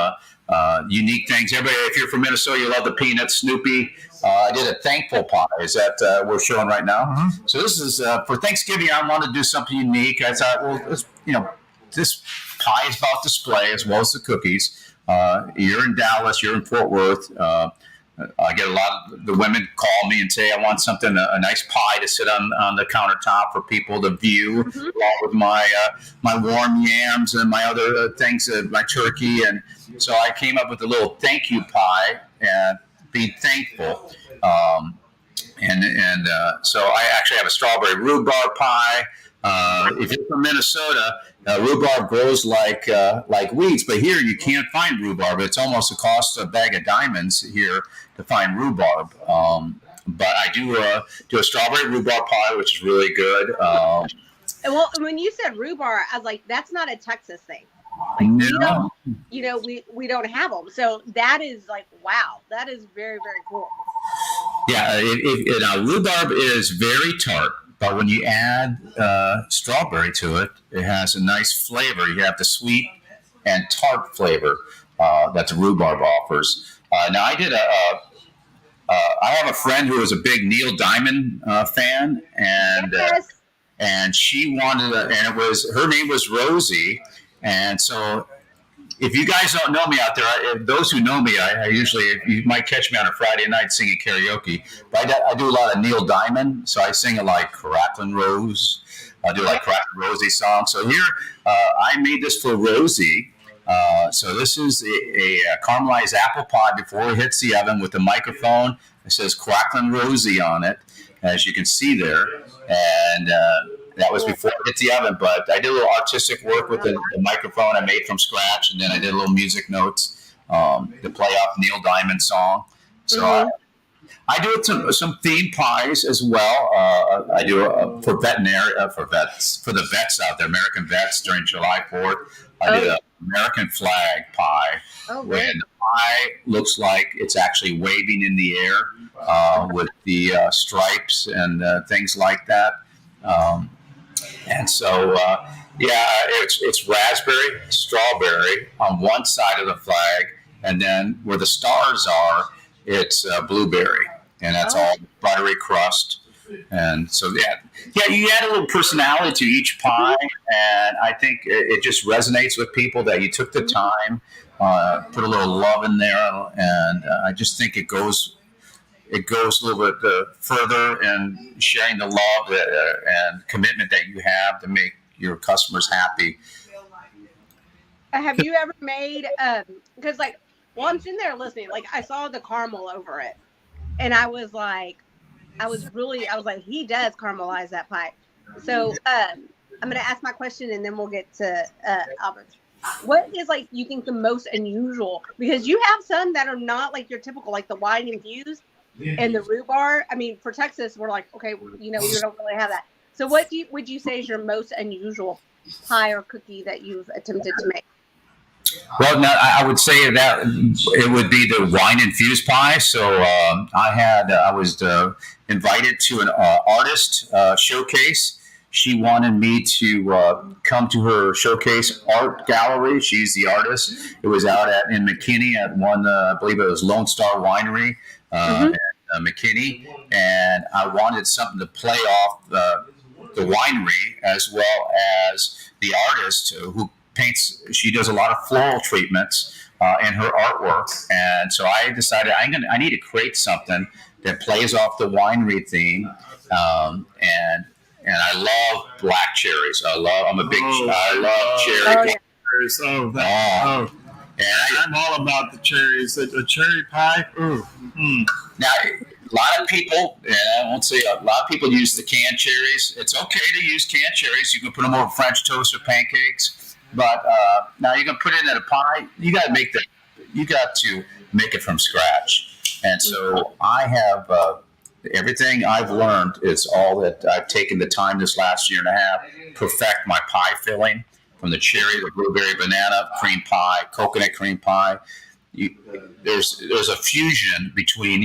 unique things. Everybody, if you're from Minnesota, you love the peanuts, Snoopy. I did a thankful pie. Is that we're showing right now? Mm-hmm. So this is for Thanksgiving. I wanted to do something unique. I thought, well, this pie is about display as well as the cookies. You're in Dallas. You're in Fort Worth. I get a lot of the women call me and say, I want something, a nice pie to sit on the countertop for people to view, along with my warm yams and my other things, my turkey. And so I came up with a little thank you pie and be thankful. So I actually have a strawberry rhubarb pie. If you're from Minnesota, rhubarb grows like weeds, but here you can't find rhubarb. It's almost the cost of a bag of diamonds here to find rhubarb. But I do a strawberry rhubarb pie, which is really good. Well, when you said rhubarb, I was like, that's not a Texas thing. No. We don't have them. So that is wow, that is very, very cool. Yeah, rhubarb is very tart. But when you add strawberry to it, it has a nice flavor. You have the sweet and tart flavor. that the rhubarb offers. Now, I have a friend who was a big Neil Diamond fan, and Yes. and she wanted, and it was her name was Rosie, and so if you guys don't know me out there, those who know me, I usually, you might catch me on a Friday night singing karaoke. But I do a lot of Neil Diamond, so I sing a like Cracklin' Rose. I do like Cracklin' Rosie songs. So here, I made this for Rosie. So this is a caramelized apple pie before it hits the oven with a microphone. It says Cracklin' Rosie on it, as you can see there. And that was before it hit the oven, but I did a little artistic work with the microphone I made from scratch, and then I did a little music notes to play off Neil Diamond song. So I do some theme pies as well. I do for the vets out there, American vets during July 4th. I did an American flag pie where the pie looks like it's actually waving in the air with the stripes and things like that. And so, it's raspberry, strawberry on one side of the flag, and then where the stars are, it's blueberry, and that's all buttery crust. And so, you add a little personality to each pie, and I think it just resonates with people that you took the time, put a little love in there, and I just think it goes a little bit further in sharing the love and commitment that you have to make your customers happy. Have you ever made, because I'm sitting there listening, I saw the caramel over it, and I was like, he does caramelize that pie. So I'm going to ask my question, and then we'll get to Albert's. What is you think the most unusual? Because you have some that are not your typical, the wine infused. And the rhubarb, I mean, for Texas, we're okay, we don't really have that. So what would you say is your most unusual pie or cookie that you've attempted to make? Well, no, I would say that it would be the wine infused pie. So I was invited to an artist showcase. She wanted me to come to her showcase art gallery. She's the artist. It was out in McKinney at one, I believe it was Lone Star Winery. At McKinney, and I wanted something to play off the winery as well as the artist who paints. She does a lot of floral treatments in her artwork, and so I decided I need to create something that plays off the winery theme, and I love black cherries. I love cherry. And I'm all about the cherries. A cherry pie. Now, a lot of people, and I won't say a lot of people use the canned cherries. It's okay to use canned cherries. You can put them over French toast or pancakes. But now you can put it in a pie. You got to make it from scratch. And so I have everything I've learned is all that I've taken the time this last year and a half perfect my pie filling. From the cherry, the blueberry, banana, cream pie, coconut cream pie. There's a fusion between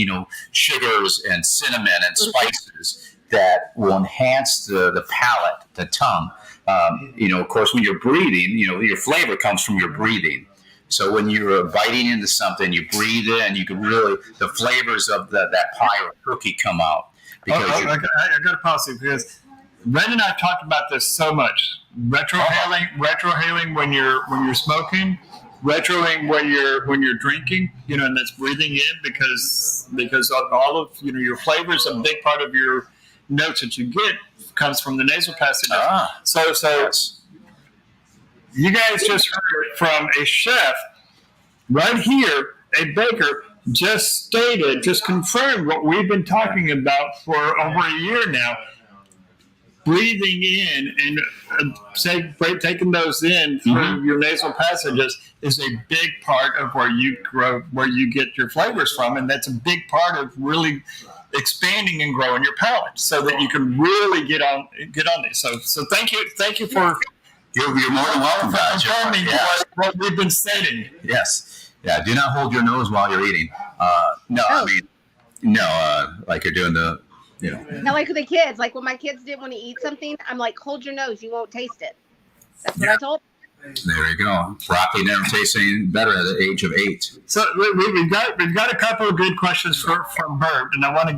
sugars and cinnamon and spices that will enhance the palate, the tongue. Of course, when you're breathing, your flavor comes from your breathing. So when you're biting into something, you breathe in, you can really the flavors of that pie or cookie come out. Because I got to pause you because Ren and I have talked about this so much. Retrohaling when you're smoking, retroing when you're drinking, and that's breathing in because all of your flavors, a big part of your notes that you get comes from the nasal passage. So you guys just heard it from a chef right here, a baker just confirmed what we've been talking about for over a year now. Breathing in and taking those in through your nasal passages is a big part of where you get your flavors from, and that's a big part of really expanding and growing your palate, so that you can really get on these. So thank you for you're more than welcome, guys. confirming what we've been stating. Yes, yeah. Do not hold your nose while you're eating. Like you're doing the. Now, like with the kids, when my kids didn't want to eat something, I'm like, hold your nose, you won't taste it. That's what I told them. There you go. Broccoli never tastes any better at the age of 8. So we've got a couple of good questions from Bert, and I want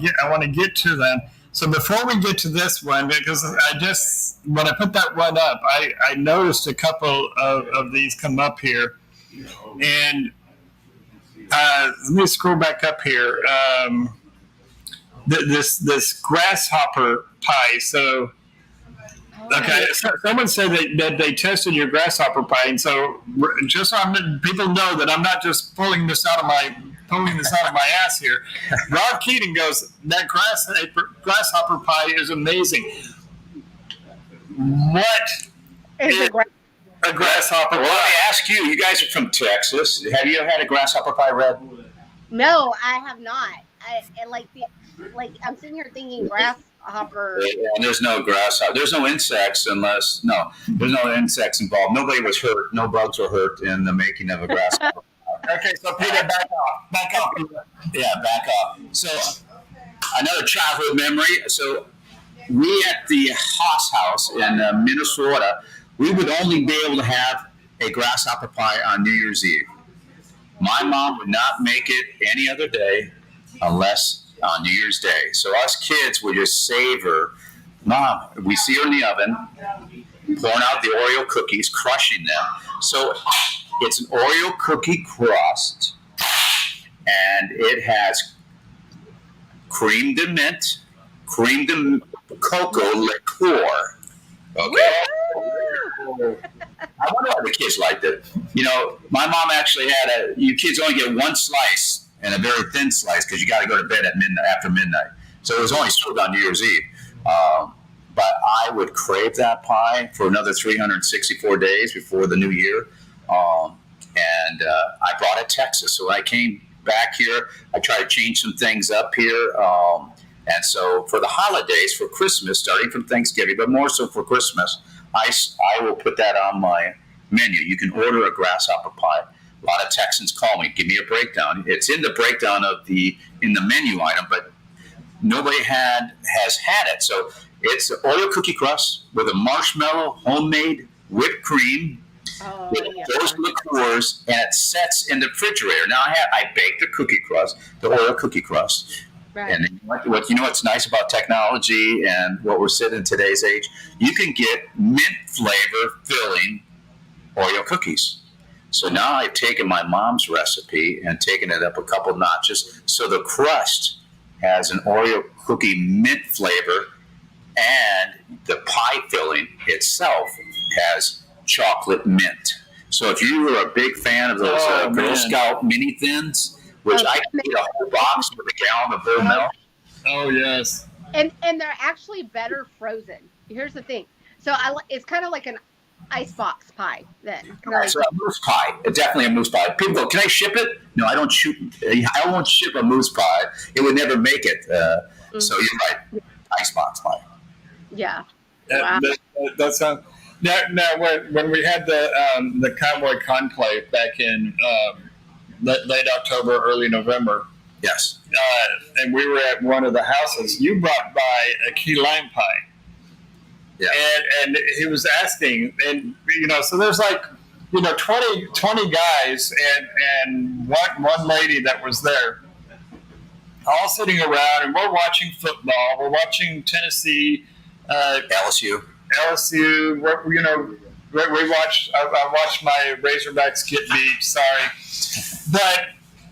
to get to them. So before we get to this one, because when I put that one up, I noticed a couple of these come up here, and let me scroll back up here. This grasshopper pie. So. Okay, so someone said that they tested your grasshopper pie, and so just so people know that I'm not just pulling this out of my ass here. Rob Keating goes, that grasshopper pie is amazing. What is a grasshopper pie? Well, let me ask you. You guys are from Texas. Have you ever had a grasshopper pie, Red? No, I have not. I'm sitting here thinking grasshopper. And there's no grasshopper. There's no insects there's no insects involved. Nobody was hurt. No bugs were hurt in the making of a grasshopper. Okay, so Peter, back off. Yeah, back off. So another childhood memory. So we at the Haas House in Minnesota, we would only be able to have a grasshopper pie on New Year's Eve. My mom would not make it any other day unless on New Year's Day. So us kids would just savor. Mom, we see her in the oven, pouring out the Oreo cookies, crushing them. So it's an Oreo cookie crust, and it has cream de mint, cream de cocoa liqueur. Okay. I wonder why the kids liked it. My mom actually had you kids only get one slice, and a very thin slice, because you got to go to bed at midnight, after midnight. So it was only served on New Year's Eve. But I would crave that pie for another 364 days before the new year. And I brought it to Texas. So I came back here. I tried to change some things up here. And so for the holidays, for Christmas, starting from Thanksgiving, but more so for Christmas, I will put that on my menu. You can order a grasshopper pie. A lot of Texans call me, give me a breakdown. It's in the breakdown in the menu item, but nobody has had it. So it's an Oreo cookie crust with a marshmallow, homemade whipped cream, with those liqueurs, and it sets in the refrigerator. Now I baked the cookie crust, the Oreo cookie crust. Right. And what's nice about technology and what we're sitting in today's age, you can get mint flavor filling Oreo cookies. So now I've taken my mom's recipe and taken it up a couple notches. So the crust has an Oreo cookie mint flavor, and the pie filling itself has chocolate mint. So if you were a big fan of those Girl Scout mini thins, which I can eat a whole box with a gallon of whole milk. Oh, yes. And they're actually better frozen. Here's the thing. So it's kind of like an icebox pie then. So a moose pie, definitely a moose pie. People go, can I ship it? No, I won't ship a moose pie. It would never make it. So you're right, icebox pie. Yeah. Wow. That sounds. Now, when we had the Cowboy Conclave back in late October, early November. Yes. And we were at one of the houses. You brought by a key lime pie. Yeah. And he was asking, and so there's 20 guys and one lady that was there, all sitting around, and we're watching football. We're watching Tennessee, LSU. We watched. I watched my Razorbacks get beat. Sorry, but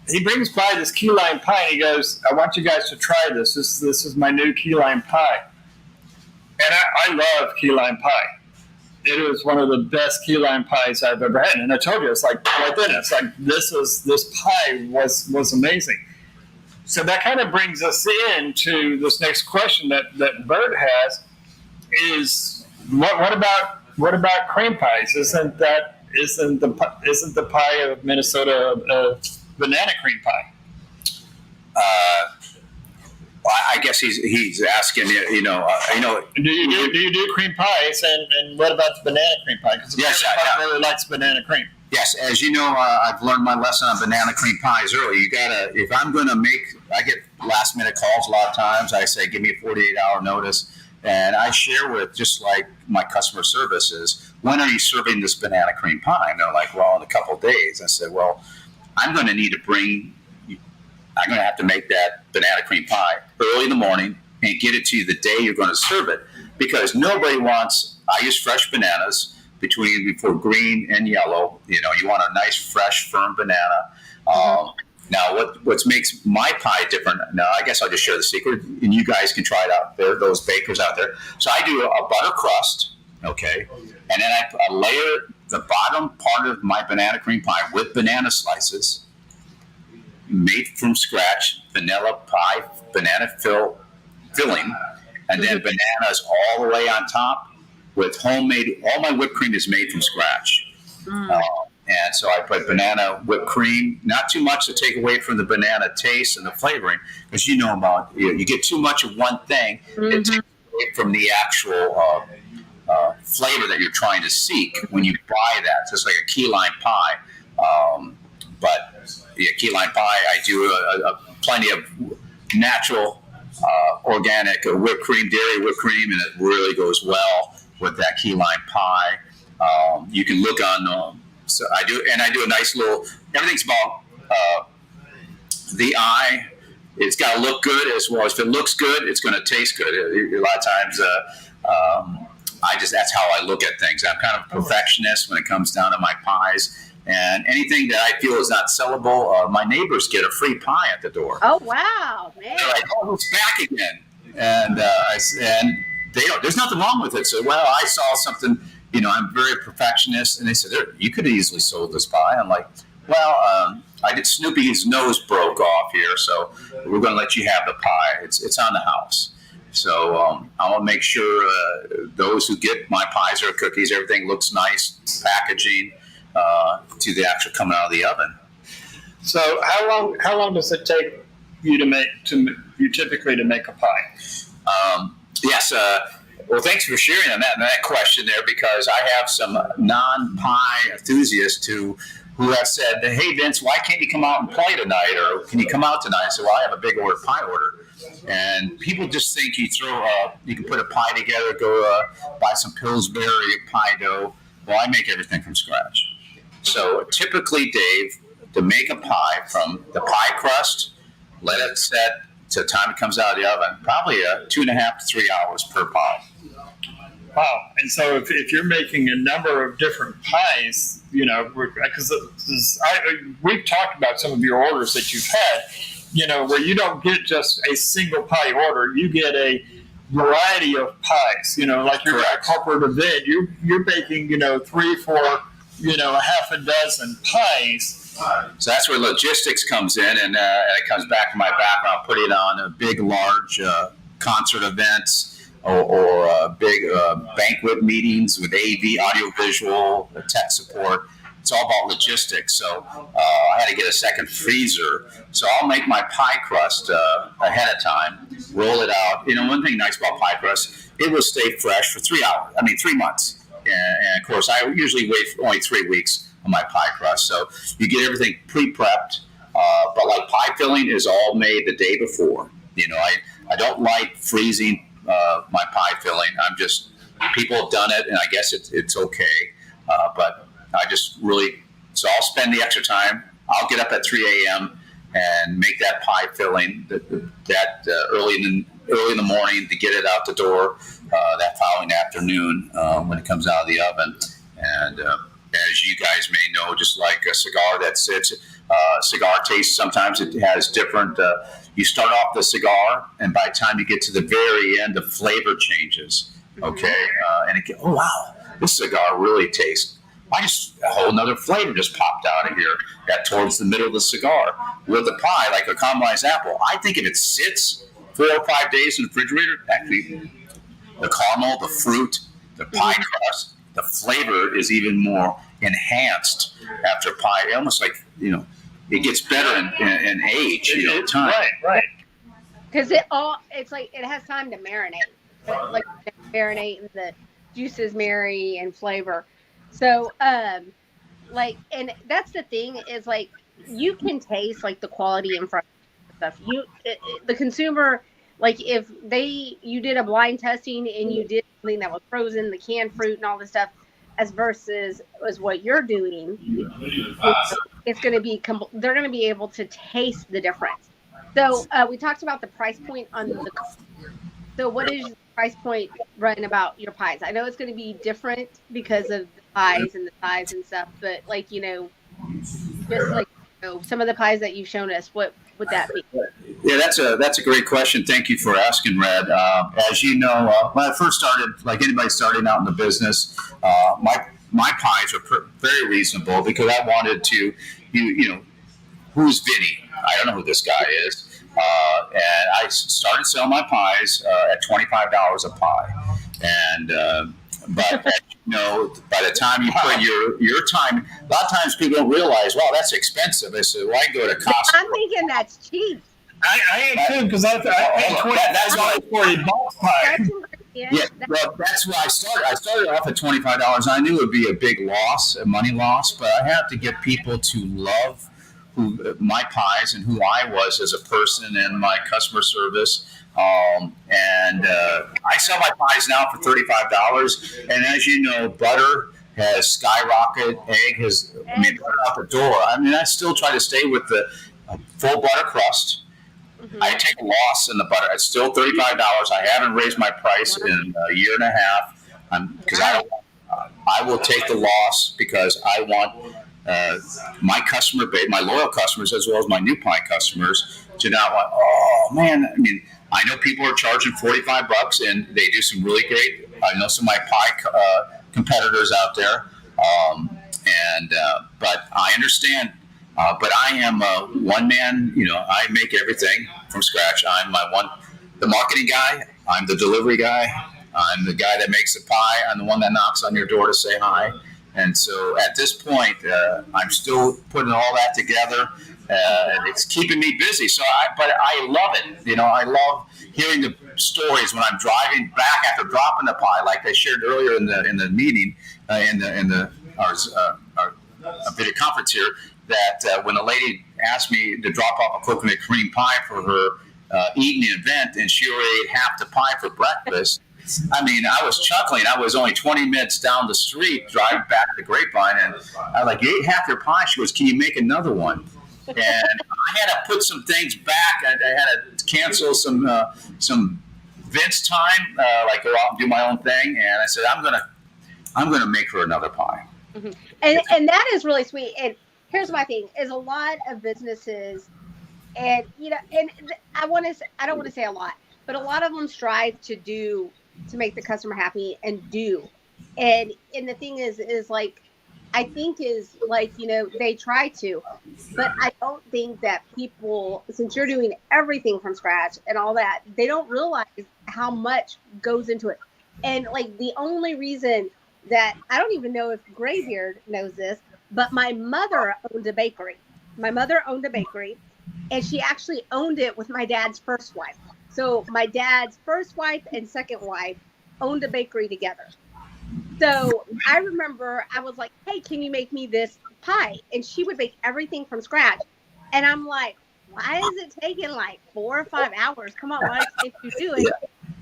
he brings by this key lime pie, and he goes, "I want you guys to try this. This is my new key lime pie." And I love key lime pie. It was one of the best key lime pies I've ever had. And I told you, it's like right then, it's like this pie was amazing. So that kind of brings us into this next question that Bert has is what about cream pies? Isn't the pie of Minnesota a banana cream pie? I guess he's asking, Do you do cream pies, and what about the banana cream pie? Because yes, really likes banana cream. Yes, as you know, I've learned my lesson on banana cream pies early. You gotta, if I'm gonna I get last minute calls a lot of times. I say, give me a 48-hour notice, and I share with, just like my customer service is, when are you serving this banana cream pie? And they're like, well, in a couple of days. I said, well, I'm going to have to make that banana cream pie early in the morning and get it to you the day you're going to serve it, because nobody wants, I use fresh bananas before green and yellow. You want a nice, fresh, firm banana. Now, what makes my pie different, now I guess I'll just share the secret, and you guys can try it out there, those bakers out there. So I do a butter crust, okay, and then I layer the bottom part of my banana cream pie with banana slices, made from scratch, vanilla pie, banana filling, and then bananas all the way on top with homemade, all my whipped cream is made from scratch. And so I put banana whipped cream, not too much to take away from the banana taste and the flavoring, because you get too much of one thing, it takes away from the actual flavor that you're trying to seek when you buy that. So it's like a key lime pie. But key lime pie, I do plenty of natural, organic whipped cream, dairy whipped cream, and it really goes well with that key lime pie. You can look on. So I do a nice little. Everything's about the eye. It's got to look good as well. If it looks good, it's going to taste good. A lot of times, that's how I look at things. I'm kind of a perfectionist when it comes down to my pies. And anything that I feel is not sellable, my neighbors get a free pie at the door. Oh, wow, man. They're like, oh, it's back again. And they don't, there's nothing wrong with it. So, well, I saw something, I'm very perfectionist. And they said, you could have easily sold this pie. I'm like, well, Snoopy's nose broke off here, so we're going to let you have the pie. It's on the house. So I want to make sure those who get my pies or cookies, everything looks nice, packaging, to the actual coming out of the oven. So how long does it take you typically to make a pie? Yes. Well, thanks for sharing on that question there, because I have some non-pie enthusiasts who have said, hey, Vince, why can't you come out and play tonight? Or can you come out tonight? I said, well, I have a big pie order. And people just think you can put a pie together, go buy some Pillsbury pie dough. Well, I make everything from scratch. So typically, Dave, to make a pie from the pie crust, let it set to the time it comes out of the oven, probably 2.5 to 3 hours per pie. Wow. And so if you're making a number of different pies, because we've talked about some of your orders that you've had, where you don't get just a single pie order, you get a variety of pies, like you're at a corporate event, you're baking, 3, 4, half a dozen pies. So that's where logistics comes in, and it comes back to my background, putting on big, large concert events or big banquet meetings with AV, audiovisual, tech support. It's all about logistics. So I had to get a second freezer. So I'll make my pie crust ahead of time, roll it out. One thing nice about pie crust, it will stay fresh for 3 months. And of course, I usually wait for only 3 weeks on my pie crust. So you get everything pre-prepped. But like pie filling is all made the day before. I don't like freezing my pie filling. People have done it, and I guess it's okay. But I just really, so I'll spend the extra time. I'll get up at 3 a.m. and make that pie filling early in the morning to get it out the door that following afternoon when it comes out of the oven. And as you guys may know, just like a cigar that sits, cigar taste, sometimes it has different, you start off the cigar, and by the time you get to the very end, the flavor changes, okay? And oh, wow, this cigar really tastes, a whole nother flavor just popped out of here towards the middle of the cigar. With the pie, like a caramelized apple, I think if it sits 4 or 5 days in the refrigerator, actually, the caramel, the fruit, the pie crust, the flavor is even more enhanced after pie. Almost like, it gets better in age, time. Right. Because it's like it has time to marinate. Like marinate and the juices marry and flavor. So, and that's the thing is like you can taste like the quality in front of stuff. The consumer, like if you did a blind testing and you did something that was frozen, the canned fruit and all this stuff, as versus as what you're doing, it's going to be they're going to be able to taste the difference. So we talked about the price point on the. So what is the price point running about your pies? I know it's going to be different because of the pies and the size and stuff, but like just like some of the pies that you've shown us, what would that be? Yeah, that's a great question. Thank you for asking, Red. As you know, when I first started, like anybody starting out in the business, my pies are very reasonable because I wanted to, who's Vinny? I don't know who this guy is, and I started selling my pies at $25 a pie, and but by the time you put your time, a lot of times people don't realize, wow, that's expensive. They say, well, I go to Costco. I'm thinking that's cheap. I am too, because I that's why $40 pie. Yeah, well, that's why I started. I started off at $25. I knew it would be a big loss, a money loss, but I had to get people to love my pies and who I was as a person and my customer service. I sell my pies now for $35. And as you know, butter has skyrocketed. Egg has out the door. I mean, I still try to stay with the full butter crust. Mm-hmm. I take a loss in the butter. It's still $35. I haven't raised my price in a year and a half because I will take the loss because I want my customer base, my loyal customers, as well as my new pie customers, to not want. Oh man! I mean, I know people are charging $45, and they do some really great. I know some of my pie competitors out there, but I understand. But I am one man. I make everything from scratch. I'm the marketing guy. I'm the delivery guy. I'm the guy that makes the pie. I'm the one that knocks on your door to say hi. And so at this point, I'm still putting all that together, and it's keeping me busy. But I love it. I love hearing the stories when I'm driving back after dropping the pie, like I shared earlier in the meeting, our video conference here. That when a lady asked me to drop off a coconut cream pie for her evening event, and she already ate half the pie for breakfast. I mean, I was chuckling. I was only 20 minutes down the street driving back to Grapevine, and I was like, "You ate half your pie?" She goes, "Can you make another one?" And I had to put some things back. I had to cancel some events time, like go out and do my own thing. And I said, "I'm gonna make her another pie." Mm-hmm. And that is really sweet. And here's my thing: is a lot of businesses, and I don't want to say a lot, but a lot of them strive to make the customer happy and the thing is like, I think is like, they try to, but I don't think that people, since you're doing everything from scratch and all that, they don't realize how much goes into it. And like, the only reason that I don't even know if Graybeard knows this, but my mother owned a bakery. And she actually owned it with my dad's first wife. So my dad's first wife and second wife owned a bakery together. So I remember I was like, "Hey, can you make me this pie?" And she would make everything from scratch. And I'm like, "Why is it taking like 4 or 5 hours? Come on, why can't you do it?"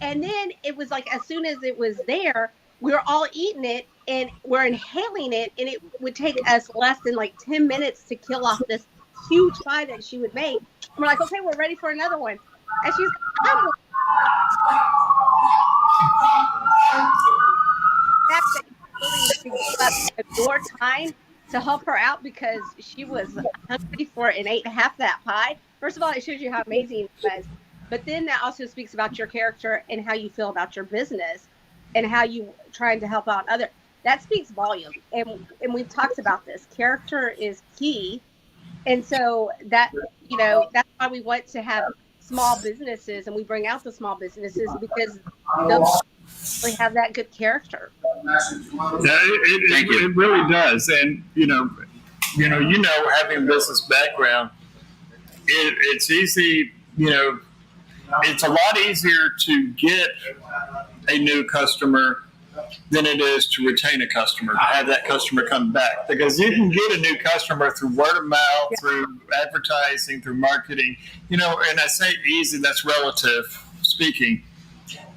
And then it was like, as soon as it was there, we were all eating it and we're inhaling it. And it would take us less than like 10 minutes to kill off this huge pie that she would make. And we're like, "Okay, we're ready for another one." And she's like, your time to help her out because she was hungry for it and ate half that pie. First of all, it shows you how amazing it was. But then that also speaks about your character and how you feel about your business and how you trying to help out others. That speaks volume. And we've talked about this. Character is key. And so that, that's why we want to have small businesses, and we bring out the small businesses because they have that good character. Yeah, it really does. And having a business background, it's easy. It's a lot easier to get a new customer than it is to retain a customer, to have that customer come back. Because you can get a new customer through word of mouth, through advertising, through marketing. And I say easy, that's relative speaking.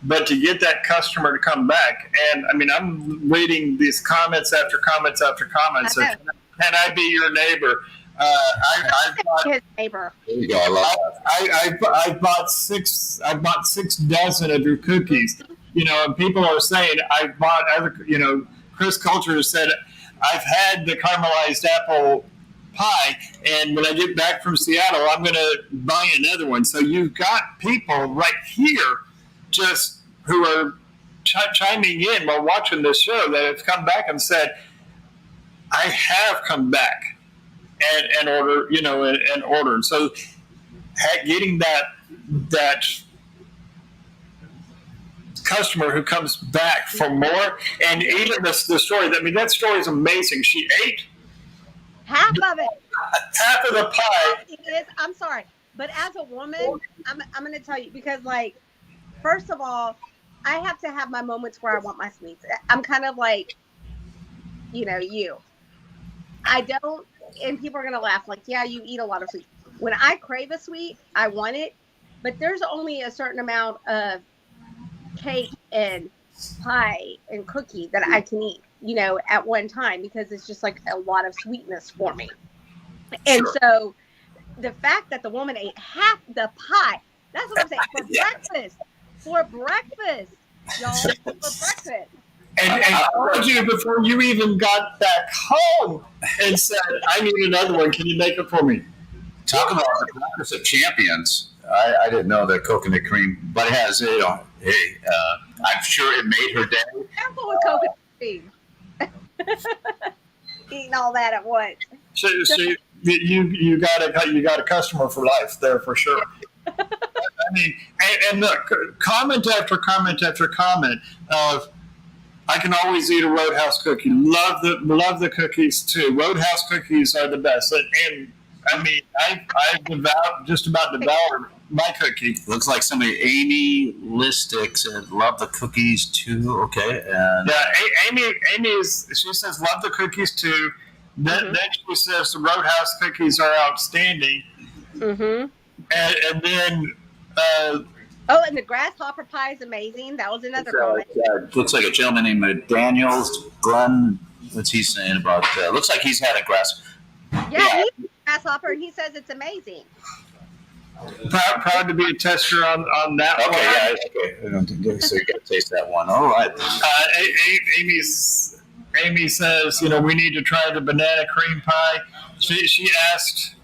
but to get that customer to come back, and I mean, I'm reading these comments after comments after comments. So can I be your neighbor? I've bought his neighbor. There you go. I love that. I bought six. I bought 6 dozen of your cookies. You know, and people are saying I bought other. You know, Chris Culture said I've had the caramelized apple pie, and when I get back from Seattle, I'm going to buy another one. So you've got people right here, just who are chiming in while watching this show that have come back and said, I have come back and order, you know, and ordered. So getting that customer who comes back for more, and even the story. I mean, that story is amazing. She ate half of it. Half of the pie. It is. I'm sorry, but as a woman, I'm going to tell you, because, like, first of all, I have to have my moments where I want my sweets. I'm kind of like, you know, I don't, and people are going to laugh, like, yeah, you eat a lot of sweets. When I crave a sweet, I want it, but there's only a certain amount of cake and pie and cookie that I can eat, you know, at one time, because it's just like a lot of sweetness for me. And so the fact that the woman ate half the pie, that's what I'm saying, for breakfast, y'all, for breakfast. And I told you before you even got back home and said, I need another one. Can you make it for me? Talk about the breakfast of champions. I didn't know that coconut cream, but it has, you know, hey, I'm sure it made her day. Careful with coconut cream. Eating all that at once. So you got a customer for life there for sure. I mean, and look, comment after comment after comment of, I can always eat a Roadhouse cookie. Love the cookies too. Roadhouse cookies are the best. And I mean, I've just about devoured my cookie. Looks like somebody, Amy Listick, said, love the cookies too. Okay. And yeah, she says, love the cookies too. Then she says the Roadhouse cookies are outstanding. Mm-hmm. And then... oh, and the grasshopper pie is amazing. That was another comment. Looks like a gentleman named Daniels. Glenn, what's he saying about... looks like he's had a grasshopper. Yeah, he's a grasshopper, and he says it's amazing. Proud to be a tester on that one. Okay. So you got to taste that one. All right. Amy says, you know, we need to try the banana cream pie. She asked,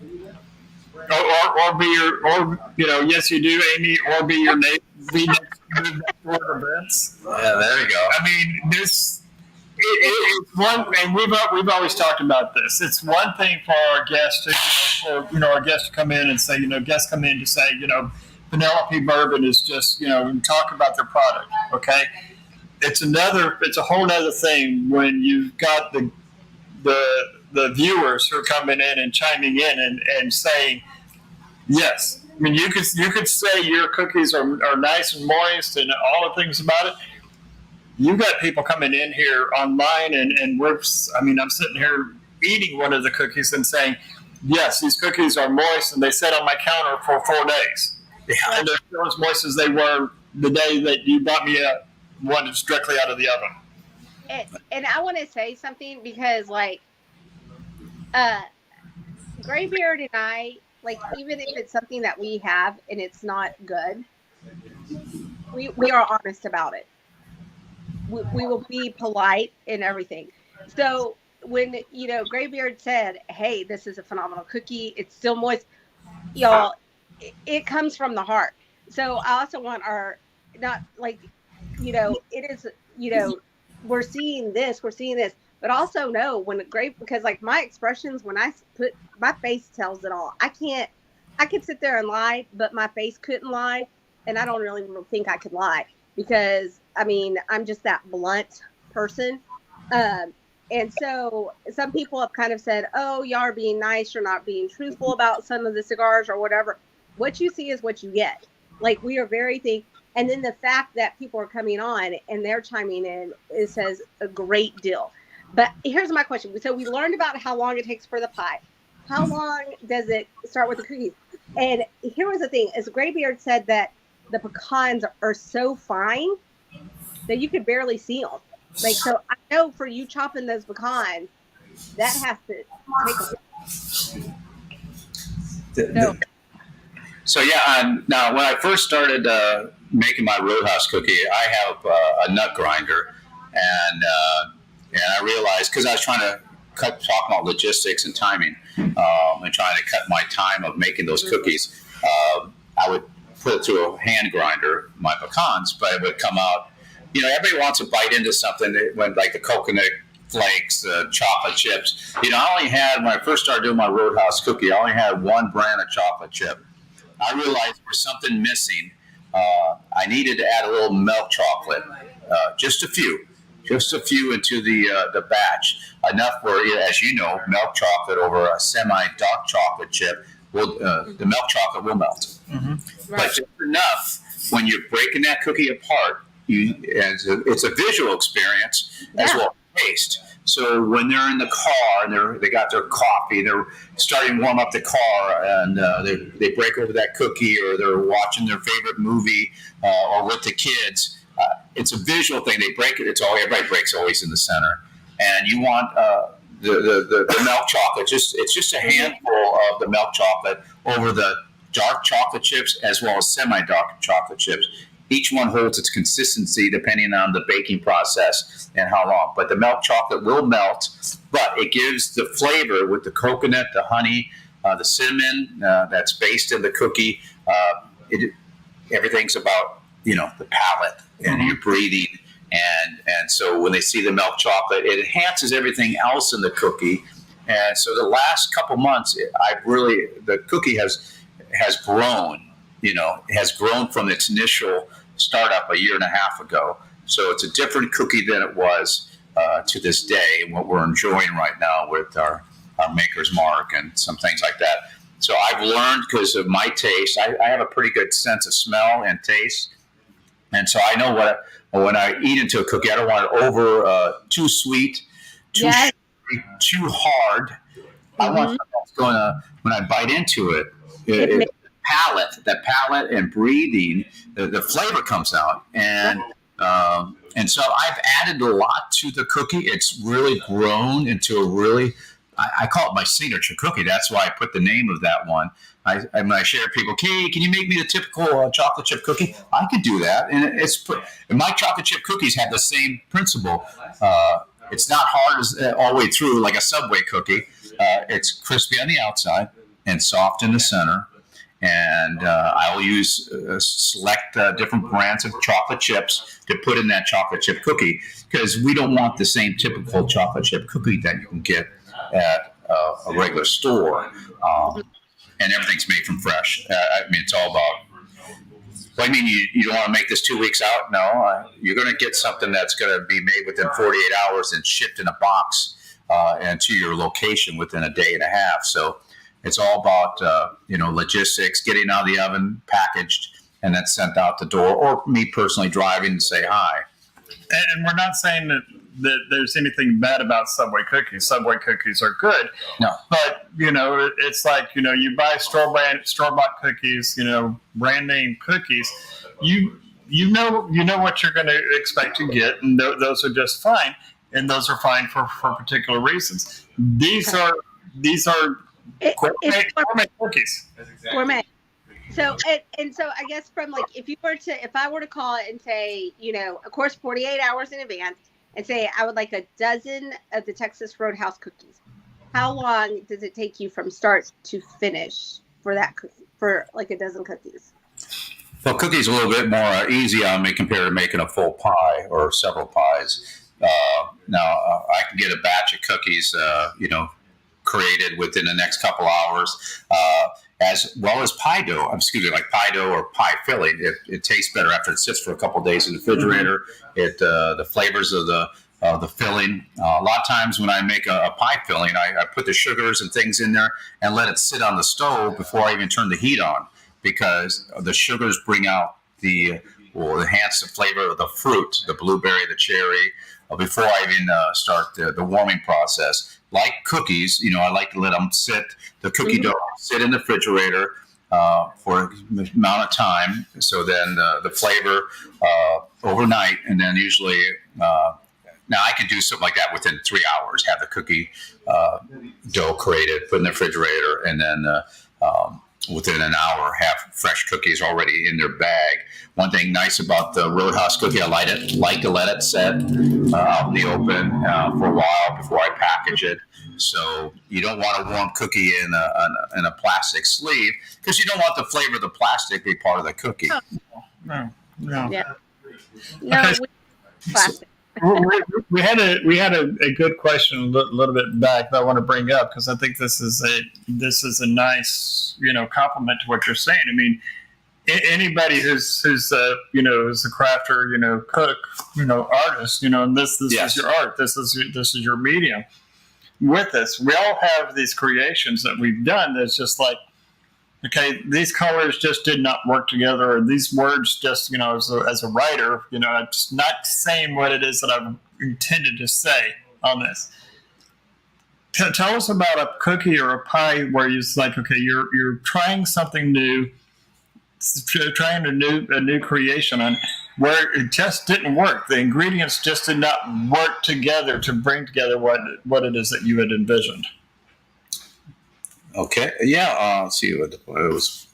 or be your, or you know, yes you do, Amy, or be your neighbor, be next to the events. Yeah, there you go. I mean, it's one, and we've always talked about this. It's one thing for our guests to, our guests to come in and say, guests come in to say, Penelope Bourbon is just, and talk about their product. Okay. It's a whole other thing when you've got the viewers who are coming in and chiming in and saying, yes. I mean, you could say your cookies are nice and moist and all the things about it. You got people coming in here online and I'm sitting here eating one of the cookies and saying, yes, these cookies are moist and they sat on my counter for 4 days. Yeah. And they're still as moist as they were the day that you bought me one that's directly out of the oven. And I want to say something because, Graybeard and I, even if it's something that we have and it's not good, we are honest about it. We will be polite and everything. So when, Graybeard said, hey, this is a phenomenal cookie, it's still moist, y'all, it comes from the heart. So I also want it is, we're seeing this, but also know because my expressions, when I put, my face tells it all. I could sit there and lie, but my face couldn't lie. And I don't really think I could lie because, I'm just that blunt person. And so some people have kind of said, oh, y'all are being nice. You're not being truthful about some of the cigars or whatever. What you see is what you get. We are very and then the fact that people are coming on and they're chiming in, it says a great deal. But here's my question. So we learned about how long it takes for the pie. How long does it start with the cookies? And here was the thing, as Graybeard said that the pecans are so fine that you could barely see them. Like, so I know for you chopping those pecans, that has to take a So yeah, now when I first started making my Roadhouse cookie, I have a nut grinder, and I realized, because I was trying to talk about logistics and timing, and trying to cut my time of making those cookies, I would put it through a hand grinder, my pecans, but it would come out. Everybody wants to bite into something when, like the coconut flakes, chocolate chips. I only had, when I first started doing my Roadhouse cookie, I only had one brand of chocolate chip. I realized there was something missing. I needed to add a little milk chocolate, just a few into the batch, enough where, as you know, milk chocolate over a semi-dark chocolate chip, the milk chocolate will melt. Mm-hmm. Right. But just enough when you're breaking that cookie apart. It's a visual experience as well as taste. So when they're in the car and they got their coffee, they're starting to warm up the car, and they break over that cookie, or they're watching their favorite movie, or with the kids. It's a visual thing. They break it. Everybody breaks always in the center, and you want the milk chocolate. It's just a handful of the milk chocolate over the dark chocolate chips as well as semi-dark chocolate chips. Each one holds its consistency depending on the baking process and how long. But the milk chocolate will melt, but it gives the flavor with the coconut, the honey, the cinnamon that's based in the cookie. Everything's about, the palate and your breathing. And so when they see the milk chocolate, it enhances everything else in the cookie. And so the last couple months, the cookie has grown. It has grown from its initial startup a year and a half ago. So it's a different cookie than it was to this day, and what we're enjoying right now with our Maker's Mark and some things like that. So I've learned, because of my taste, I have a pretty good sense of smell and taste. And so I know when I eat into a cookie, I don't want it over too sweet, too sugary, too hard. Mm-hmm. I want something that's going to, when I bite into it, that palate and breathing, the flavor comes out. And so I've added a lot to the cookie. It's really grown into a really, I call it my signature cookie. That's why I put the name of that one. When I share people, okay, can you make me the typical chocolate chip cookie? I could do that. And my chocolate chip cookies have the same principle. It's not hard all the way through like a Subway cookie. It's crispy on the outside and soft in the center. And I'll use select different brands of chocolate chips to put in that chocolate chip cookie, because we don't want the same typical chocolate chip cookie that you can get at a regular store. And everything's made from fresh. It's all about, well, you don't want to make this 2 weeks out? No, you're going to get something that's going to be made within 48 hours and shipped in a box and to your location within a day and a half. So it's all about, logistics, getting out of the oven, packaged, and then sent out the door, or me personally driving to say hi. And we're not saying that there's anything bad about Subway cookies. Subway cookies are good. No. But, it's like, you buy store-bought cookies, brand name cookies. You know what you're going to expect to get, and those are just fine. And those are fine for particular reasons. These are gourmet cookies. Gourmet. So and so I guess from if I were to call it and say, of course 48 hours in advance, and say I would like a dozen of the Texas Roadhouse cookies, how long does it take you from start to finish for that cookie, for like a dozen cookies? Well, cookies are a little bit more easy on me compared to making a full pie or several pies. Now I can get a batch of cookies, created within the next couple hours, as well as pie dough. Like pie dough or pie filling. It tastes better after it sits for a couple of days in the refrigerator. Mm-hmm. The flavors of the filling. A lot of times when I make a pie filling, I put the sugars and things in there and let it sit on the stove before I even turn the heat on, because the sugars bring out enhance the flavor of the fruit, the blueberry, the cherry, before I even start the warming process. Like cookies, I like to let them sit, the cookie dough sit in the refrigerator for an amount of time. So then the flavor overnight, and then usually now I can do something like that within 3 hours. Have the cookie dough created, put in the refrigerator, and then within an hour have fresh cookies already in their bag. One thing nice about the Roadhouse cookie, I like to let it set out in the open for a while before I package it. So you don't want a warm cookie in a plastic sleeve because you don't want the flavor of the plastic to be part of the cookie. No. Yeah. No, Okay. plastic. we had a good question a little bit back that I want to bring up because I think this is a nice compliment to what you're saying. I mean, anybody who's who's a crafter, cook, artist, and this Yes. is your art. This is your medium. With this, we all have these creations that we've done. That's just like, okay, these colors just did not work together, or these words just, as a writer, I'm just not saying what it is that I've intended to say on this. Tell us about a cookie or a pie where it's like, okay, you're trying something new, trying a new creation on where it just didn't work. The ingredients just did not work together to bring together what it is that you had envisioned. Okay. Yeah. Let's see what it was.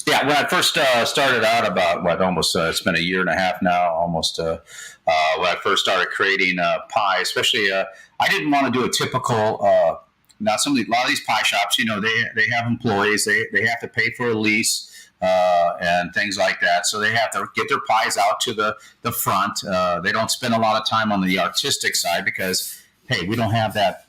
Yeah. When I first started out about almost, it's been a year and a half now, almost, when I first started creating pie, especially, I didn't want to do a typical, now a lot of these pie shops, they have employees, they have to pay for a lease, and things like that. So they have to get their pies out to the front. They don't spend a lot of time on the artistic side because, hey, we don't have that.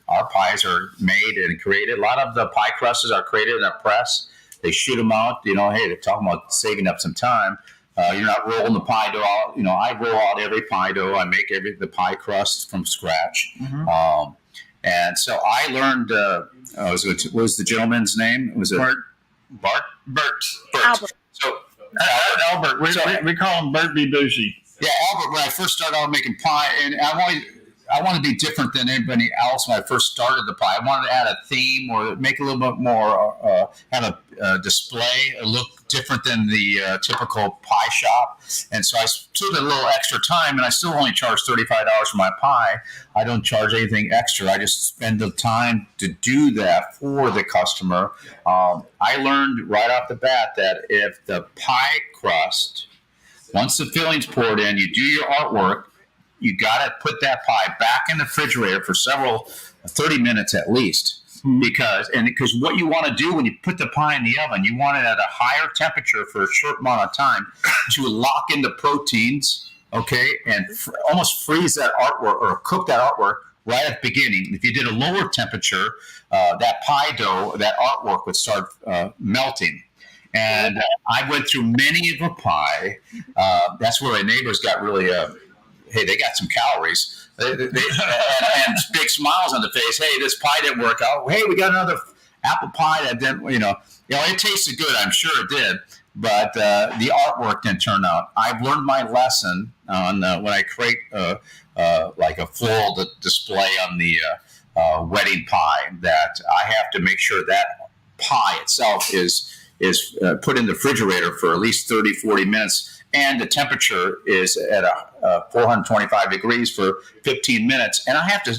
Our pies are made and created. A lot of the pie crusts are created in a press. They shoot them out. Hey, they're talking about saving up some time. You're not rolling the pie dough out. I roll out every pie dough. I make the pie crust from scratch. Mm-hmm. And so I learned. What was the gentleman's name? Was it Bert? Albert. So Albert. We call him Bert B. Bougie. Yeah, Albert. When I first started out making pie, and I wanted to be different than anybody else when I first started the pie. I wanted to add a theme or make a little bit more, have a display, look different than the typical pie shop. And so I took a little extra time, and I still only charge $35 for my pie. I don't charge anything extra. I just spend the time to do that for the customer. I learned right off the bat that if the pie crust, once the filling's poured in, you do your artwork, you got to put that pie back in the refrigerator for 30 minutes at least. Because what you want to do when you put the pie in the oven, you want it at a higher temperature for a short amount of time to lock in the proteins, okay, and almost freeze that artwork or cook that artwork right at the beginning. If you did a lower temperature, that pie dough, that artwork would start melting. And I went through many of a pie. That's where my neighbors got really... hey, they got some calories, and big smiles on the face. Hey, this pie didn't work out. Hey, we got another apple pie that didn't, it tasted good. I'm sure it did, but the artwork didn't turn out. I've learned my lesson on when I create like a floral display on the wedding pie that I have to make sure that pie itself is put in the refrigerator for at least 30, 40 minutes. And the temperature is at 425 degrees for 15 minutes. And Albert,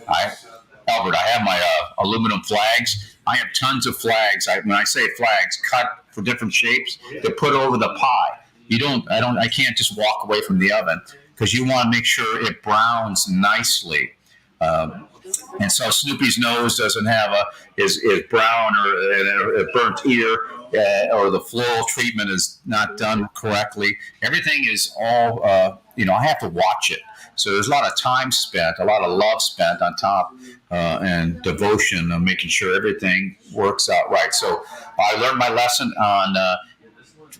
I have my aluminum flags. I have tons of flags. When I say flags, cut for different shapes to put over the pie. I can't just walk away from the oven because you want to make sure it browns nicely. And so Snoopy's nose doesn't have is brown or a burnt ear. Or the floral treatment is not done correctly. Everything is all, I have to watch it. So there's a lot of time spent, a lot of love spent on top, and devotion of making sure everything works out right. So I learned my lesson on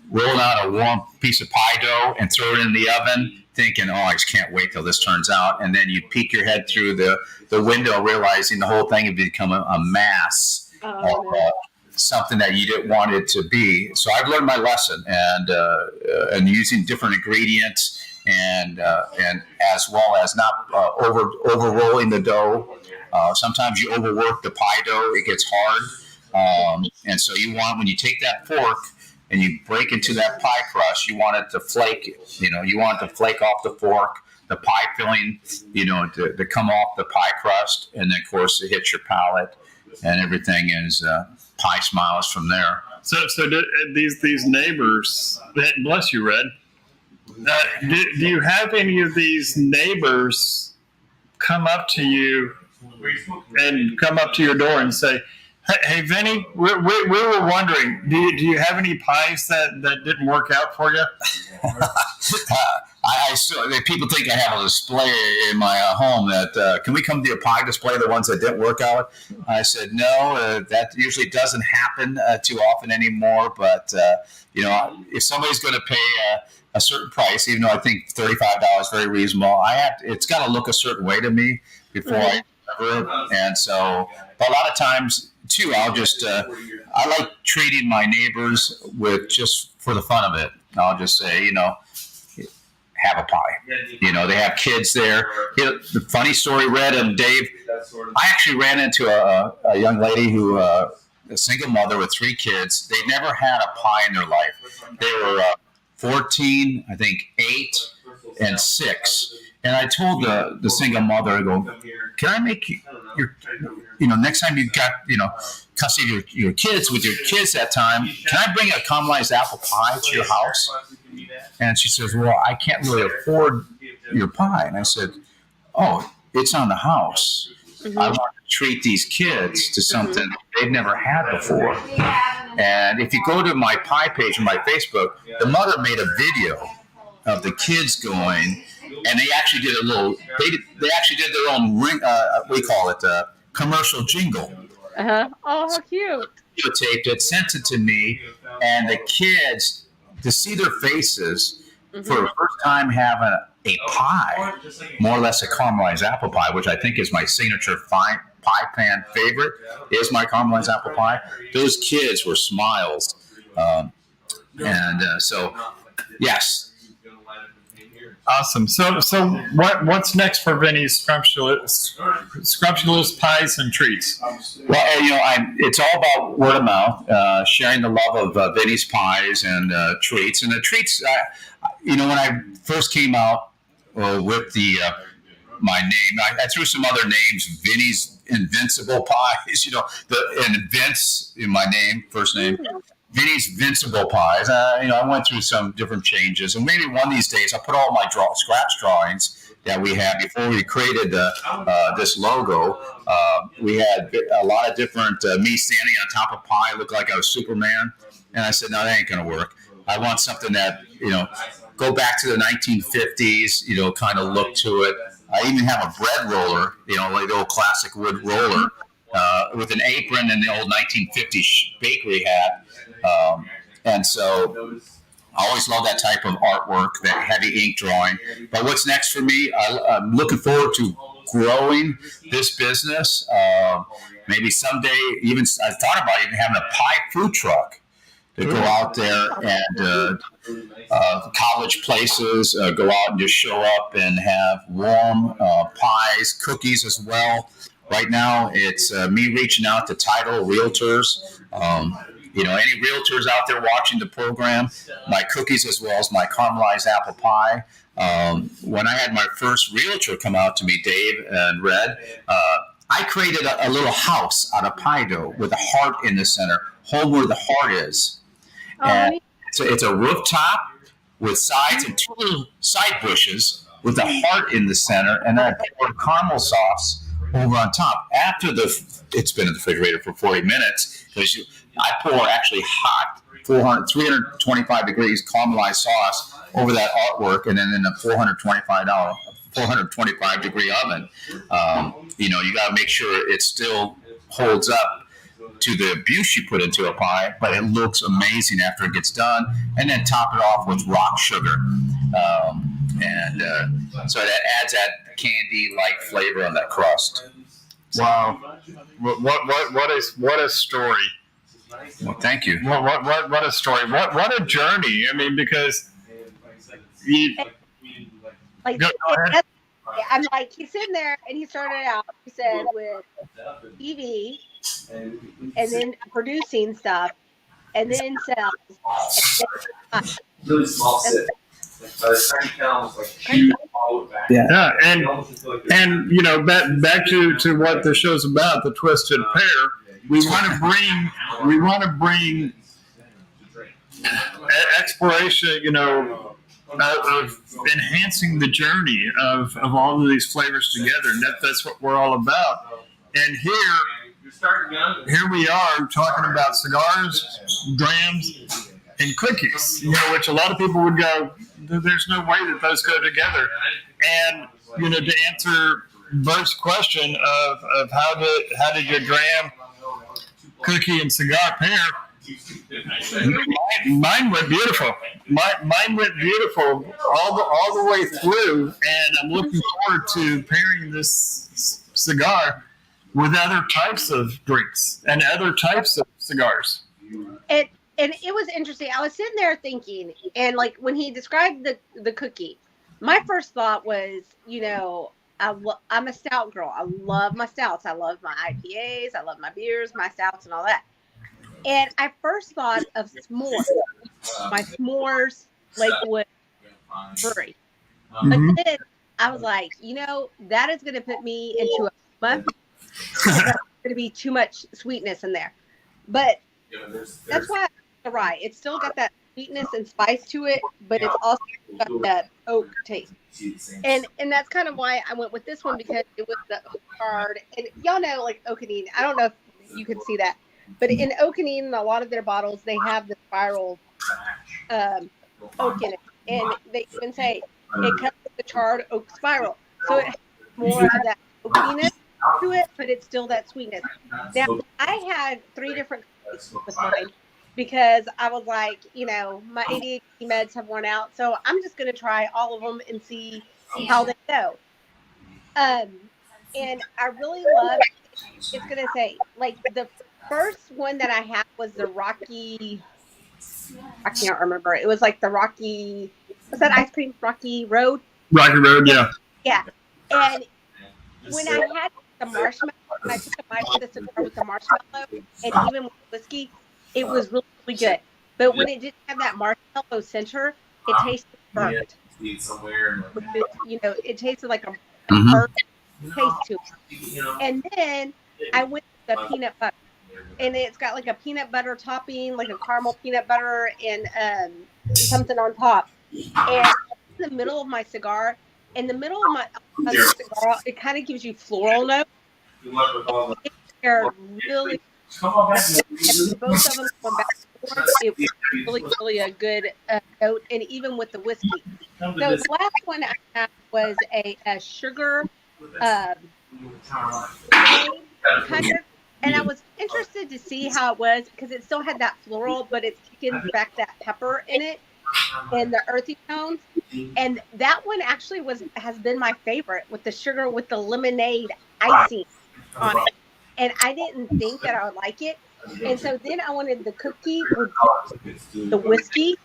rolling out a warm piece of pie dough and throw it in the oven, thinking, I just can't wait till this turns out. And then you peek your head through the window, realizing the whole thing had become a mass of something that you didn't want it to be. So I've learned my lesson, and using different ingredients, and as well as not over rolling the dough. Sometimes you overwork the pie dough; it gets hard. And so you want, when you take that fork and you break into that pie crust, you want it to flake. You want it to flake off the fork, the pie filling, to come off the pie crust, and then of course it hits your palate, and everything is pie smiles from there. So these neighbors, bless you, Red. Do you have any of these neighbors come up to you and come up to your door and say, "Hey, Vinny, we were wondering, do you have any pies that didn't work out for you?" I people think I have a display in my home that can we come to a pie display, the ones that didn't work out? I said no, that usually doesn't happen too often anymore. But if somebody's going to pay a certain price, even though I think $35 is very reasonable, it's got to look a certain way to me before I deliver it. And so, but a lot of times too, I'll just I like treating my neighbors with just for the fun of it. I'll just say, have a pie. They have kids there. The funny story, Red and Dave, I actually ran into a young lady who, a single mother with 3 kids. They never had a pie in their life. They were 14, I think 8, and 6. And I told the single mother, I go, can I make your, next time you've got, custody of your kids, with your kids that time, can I bring a caramelized apple pie to your house? And she says, well, I can't really afford your pie. And I said, oh, it's on the house. I want to treat these kids to something they've never had before. And if you go to my pie page on my Facebook, the mother made a video of the kids going, and they actually did they actually did their own ring, we call it commercial jingle. Oh, how cute. Videotaped it, sent it to me, and the kids, to see their faces for the first time having a pie, more or less a caramelized apple pie, which I think is my signature pie pan favorite, is my caramelized apple pie. Those kids were smiles. So, yes. Awesome. So what's next for Vinny's Scrumptious Pies and Treats? Well, it's all about word of mouth, sharing the love of Vinny's Pies and treats. And the treats, when I first came out with my name, I threw some other names, Vinny's Invincible Pies, and Vince in my name, first name. Vinny's Vincible Pies. I went through some different changes, and maybe one of these days I'll put all my scratch drawings that we had before we created this logo. We had a lot of different me standing on top of pie, looked like I was Superman, and I said, no, that ain't gonna work. I want something that go back to the 1950s, kind of look to it. I even have a bread roller, like the old classic wood roller, with an apron and the old 1950s bakery hat. And so I always love that type of artwork, that heavy ink drawing. But what's next for me? I'm looking forward to growing this business. Maybe someday, I thought about even having a pie food truck to go out there and college places, go out and just show up and have warm pies, cookies as well. Right now, it's me reaching out to title realtors. Any realtors out there watching the program, my cookies as well as my caramelized apple pie. When I had my first realtor come out to me, Dave and Red, I created a little house out of pie dough with a heart in the center, home where the heart is. And it's a rooftop with sides and 2 little side bushes with a heart in the center, and then I poured caramel sauce over on top. After it's been in the refrigerator for 40 minutes, because I pour actually hot 325 degrees caramelized sauce over that artwork, and then in a 425 degree oven. You got to make sure it still holds up to the abuse you put into a pie, but it looks amazing after it gets done, and then top it off with rock sugar. So that adds that candy-like flavor on that crust. Wow. What a story. Well, thank you. What a story. What a journey. I mean, because I'm like, he's sitting there and he started out, he said, with TV and then producing stuff, and then sells, and then Really small sip. By the time you count, it's like shoot all the way back. Yeah, and you know, back to what the show's about, the Twisted Pair. We want to bring exploration, you know, of enhancing the journey of all of these flavors together, and that's what we're all about. And here we are talking about cigars, drams, and cookies. You know, which a lot of people would go, "There's no way that those go together." And you know, to answer Bert's question of how did your dram, cookie, and cigar pair, mine went beautiful. Mine went beautiful all the way through, and I'm looking forward to pairing this cigar with other types of drinks and other types of cigars. And it was interesting. I was sitting there thinking, and like when he described the cookie, my first thought was, you know, I'm a stout girl. I love my stouts. I love my IPAs. I love my beers, my stouts, and all that. And I first thought of s'mores, my s'mores Lakewood brewery. Mm-hmm. But then I was like, you know, that is going to put me into a month. There's going to be too much sweetness in there. But that's why I rye. It's still got that sweetness and spice to it, but it's also got that oak taste. And that's kind of why I went with this one, because it was the oak card. And y'all know, like Okanine, I don't know if you can see that, but in Okanine, a lot of their bottles, they have the spiral oak in it. And they even say it comes with the charred oak spiral. So it has more of that oakiness to it, but it's still that sweetness. Now, I had 3 different cookies with mine because I was like, you know, my ADHD meds have worn out, so I'm just going to try all of them and see how they go. And I really love, it's going to say, like, the first one that I had was the Rocky, I can't remember. It was like the Rocky, was that ice cream? Rocky Road? Rocky Road, yeah. Yeah. And when I had the marshmallow, when I took a bite of the cigar with the marshmallow, and even with whiskey, it was really, really good. But when it didn't have that marshmallow center, it tasted burnt. You know, it tasted like a burnt taste to it. And then I went with the peanut butter. And it's got like a peanut butter topping, like a caramel peanut butter and something on top. And in the middle of my cigar, in the middle of my cigar, it kind of gives you floral notes. They're really, both of them going back and forth. It was really, really a good note, and even with the whiskey. So the last one I had was a sugar kind of. And I was interested to see how it was, because it still had that floral, but it's kicking back that pepper in it and the earthy tones. And that one actually has been my favorite, with the sugar with the lemonade icing on it. And I didn't think that I would like it. And so then I wanted the cookie with the whiskey.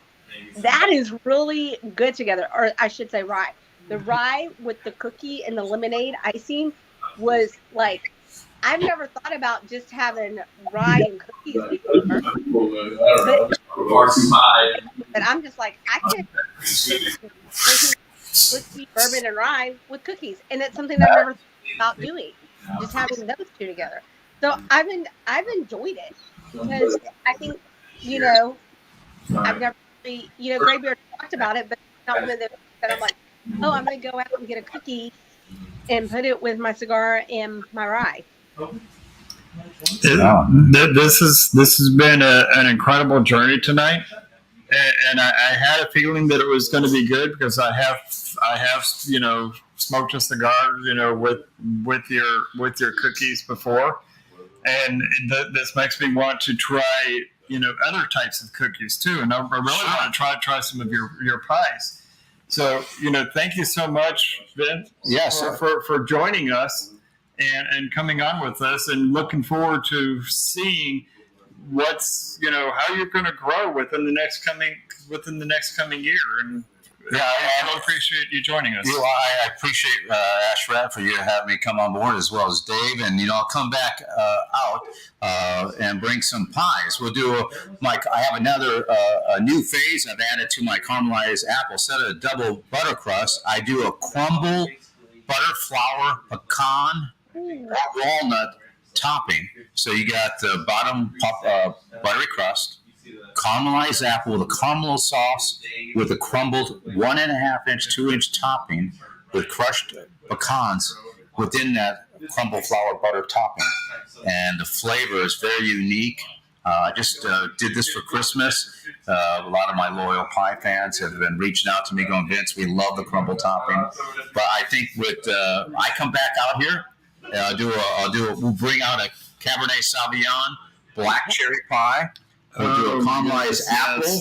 That is really good together, or I should say rye. The rye with the cookie and the lemonade icing was like, I've never thought about just having rye and cookies before. But I'm just like, I could whiskey, bourbon, and rye with cookies, and it's something I've never thought about doing. Just having those two together. So I've enjoyed it, because I think, you know, I've never really, you know, Graybeard talked about it, but it's not one of those that I'm like, oh, I'm going to go out and get a cookie and put it with my cigar and my rye. This has been an incredible journey tonight, and I had a feeling that it was going to be good, because I have you know, smoked a cigar, you know, with your cookies before, and this makes me want to try, you know, other types of cookies too, and I really want to try some of your pies. So, you know, thank you so much, Vin. Yes, for joining us. And coming on with us, and looking forward to seeing what's, you know, how you're going to grow within the next coming year, and Yeah, I appreciate you joining us. I appreciate Ashraf for you having me come on board, as well as Dave. And I'll come back out and bring some pies. We'll do I have another a new phase I've added to my caramelized apple. Instead of a double butter crust, I do a crumble butter flour pecan or walnut topping. So you got the bottom buttery crust, caramelized apple with a caramel sauce with a crumbled 1.5-inch, 2-inch topping with crushed pecans within that crumbled flour butter topping. And the flavor is very unique. I just did this for Christmas. A lot of my loyal pie fans have been reaching out to me going, Vince, we love the crumble topping. But I think I come back out here, we'll bring out a Cabernet Sauvignon black cherry pie. We'll do a caramelized apple.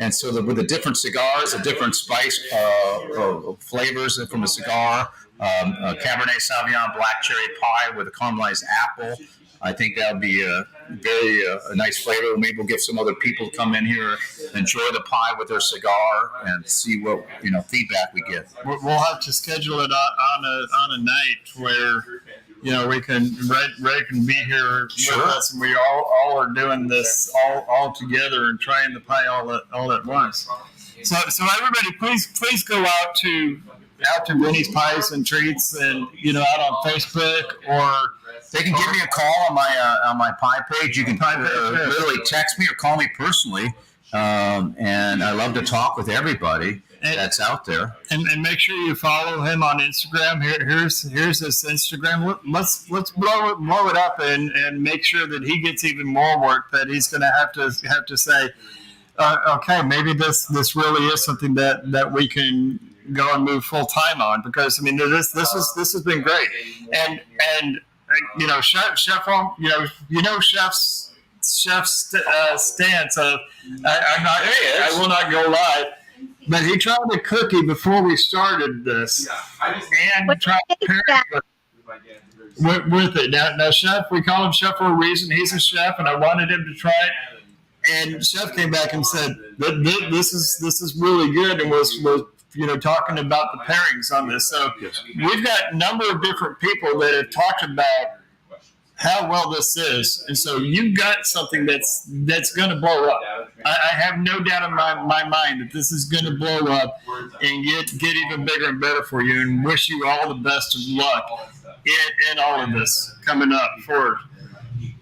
And so with the different cigars, the different spice flavors from a cigar, a Cabernet Sauvignon black cherry pie with a caramelized apple. I think that would be a nice flavor. Maybe we'll get some other people to come in here, enjoy the pie with their cigar, and see what feedback we get. We'll have to schedule it on a night where we can Ray can be here with us, and we all are doing this all together and trying the pie all at once. So everybody, please go out to Vinny's Pies and Treats, and out on Facebook, or they can give me a call on my pie page. You can literally text me or call me personally, and I love to talk with everybody that's out there. And make sure you follow him on Instagram. Here's his Instagram. Let's blow it up and make sure that he gets even more work. That he's going to have to say, okay, maybe this really is something that we can go and move full time on, because this has been great. And chef's stance of I will not go live, but he tried a cookie before we started this, and tried to pair it with it. Now, Chef, we call him Chef for a reason. He's a chef, and I wanted him to try it. And Chef came back and said that this is really good, and was talking about the pairings on this. So we've got a number of different people that have talked about how well this is, and so you've got something that's going to blow up. I have no doubt in my mind that this is going to blow up and get even bigger and better for you, and wish you all the best of luck in all of this coming up forward.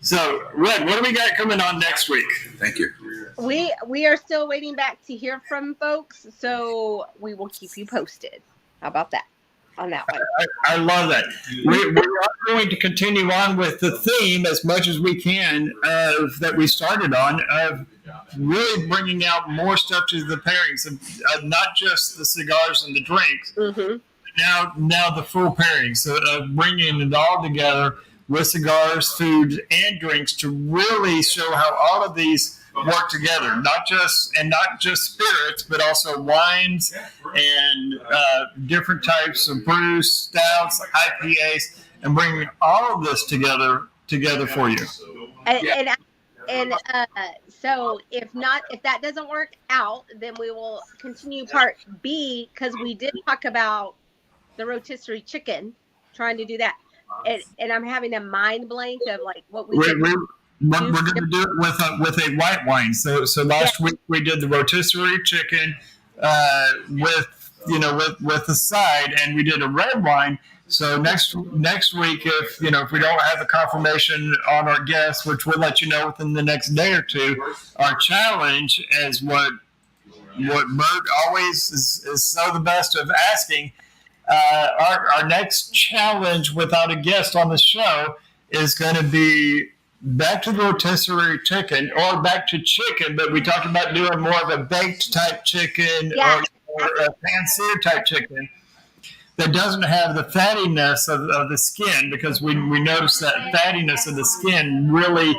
So, Red, what do we got coming on next week? Thank you. We are still waiting back to hear from folks, so we will keep you posted. How about that? On that one. I love that. We are going to continue on with the theme as much as we can that we started on, of really bringing out more stuff to the pairings, of not just the cigars and the drinks. Mm-hmm. Now the full pairings, so bringing it all together with cigars, food, and drinks to really show how all of these work together, not just spirits, but also wines and different types of brews, stouts, IPAs, and bringing all of this together for you. So if that doesn't work out, then we will continue part B, because we did talk about the rotisserie chicken, trying to do that, and I'm having a mind blank of like what we did. We're going to do it with a white wine. So last week we did the rotisserie chicken with the side, and we did a red wine. So next week, if we don't have a confirmation on our guests, which we'll let you know within the next day or two, our challenge is what Bert always is so the best of asking. Our next challenge without a guest on the show is going to be back to the rotisserie chicken, or back to chicken, but we talked about doing more of a baked type chicken, or a pan-seared type chicken that doesn't have the fattiness of the skin, because we noticed that fattiness of the skin really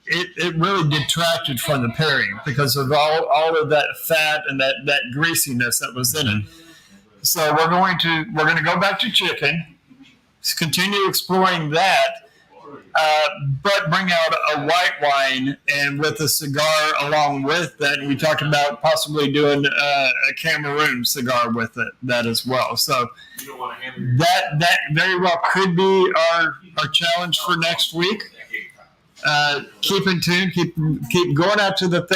it really detracted from the pairing because of all of that fat and that greasiness that was in it. So we're going to go back to chicken, continue exploring that. but bring out a white wine and with a cigar along with that. And we talked about possibly doing a Cameroon cigar with that as well. So that very well could be our challenge for next week. Keep in tune. Keep going out to our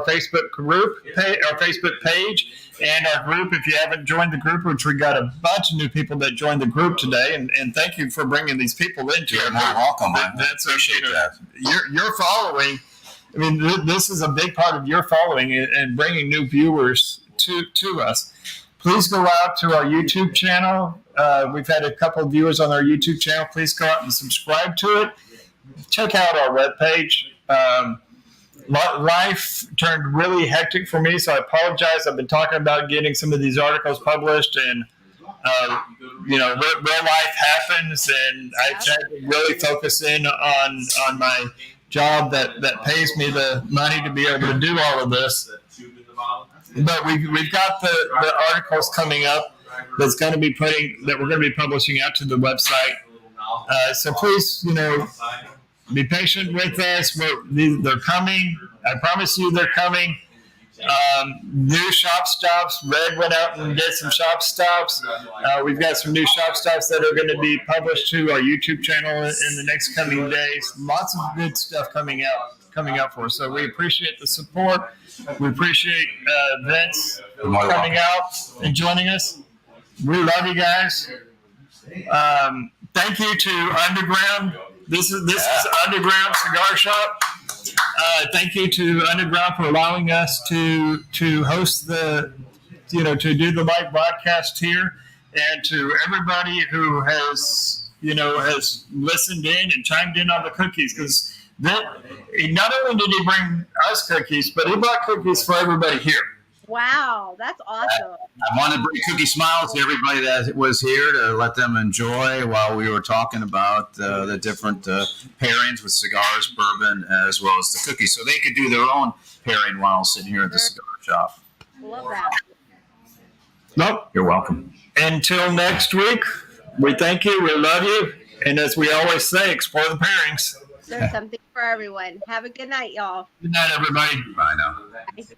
Facebook group, our Facebook page, and our group. If you haven't joined the group, which we got a bunch of new people that joined the group today, and thank you for bringing these people into it. You're welcome. I appreciate that. Your following. I mean, this is a big part of your following and bringing new viewers to us. Please go out to our YouTube channel. We've had a couple of viewers on our YouTube channel. Please go out and subscribe to it. Check out our webpage. Life turned really hectic for me, so I apologize. I've been talking about getting some of these articles published, and real life happens, and I've had to really focus in on my job that pays me the money to be able to do all of this. But we've got the articles coming up we're going to be publishing out to the website. So please, be patient with us. They're coming. I promise you they're coming. New shop stops. Red went out and did some shop stops. We've got some new shop stops that are going to be published to our YouTube channel in the next coming days. Lots of good stuff coming out for us. So we appreciate the support. We appreciate Vince coming out and joining us. We love you guys. Thank you to Underground. This is Underground Cigar Shop. Thank you to Underground for allowing us to host to do the live broadcast here, and to everybody who has listened in and chimed in on the cookies, because not only did he bring us cookies, but he brought cookies for everybody here. Wow, that's awesome. I wanted to bring cookie smiles to everybody that was here to let them enjoy while we were talking about the different pairings with cigars, bourbon, as well as the cookies. So they could do their own pairing while sitting here at the cigar shop. Love that. Nope. You're welcome. Until next week, we thank you, we love you, and as we always say, explore the pairings. There's something for everyone. Have a good night, y'all. Good night, everybody. Bye now. Bye.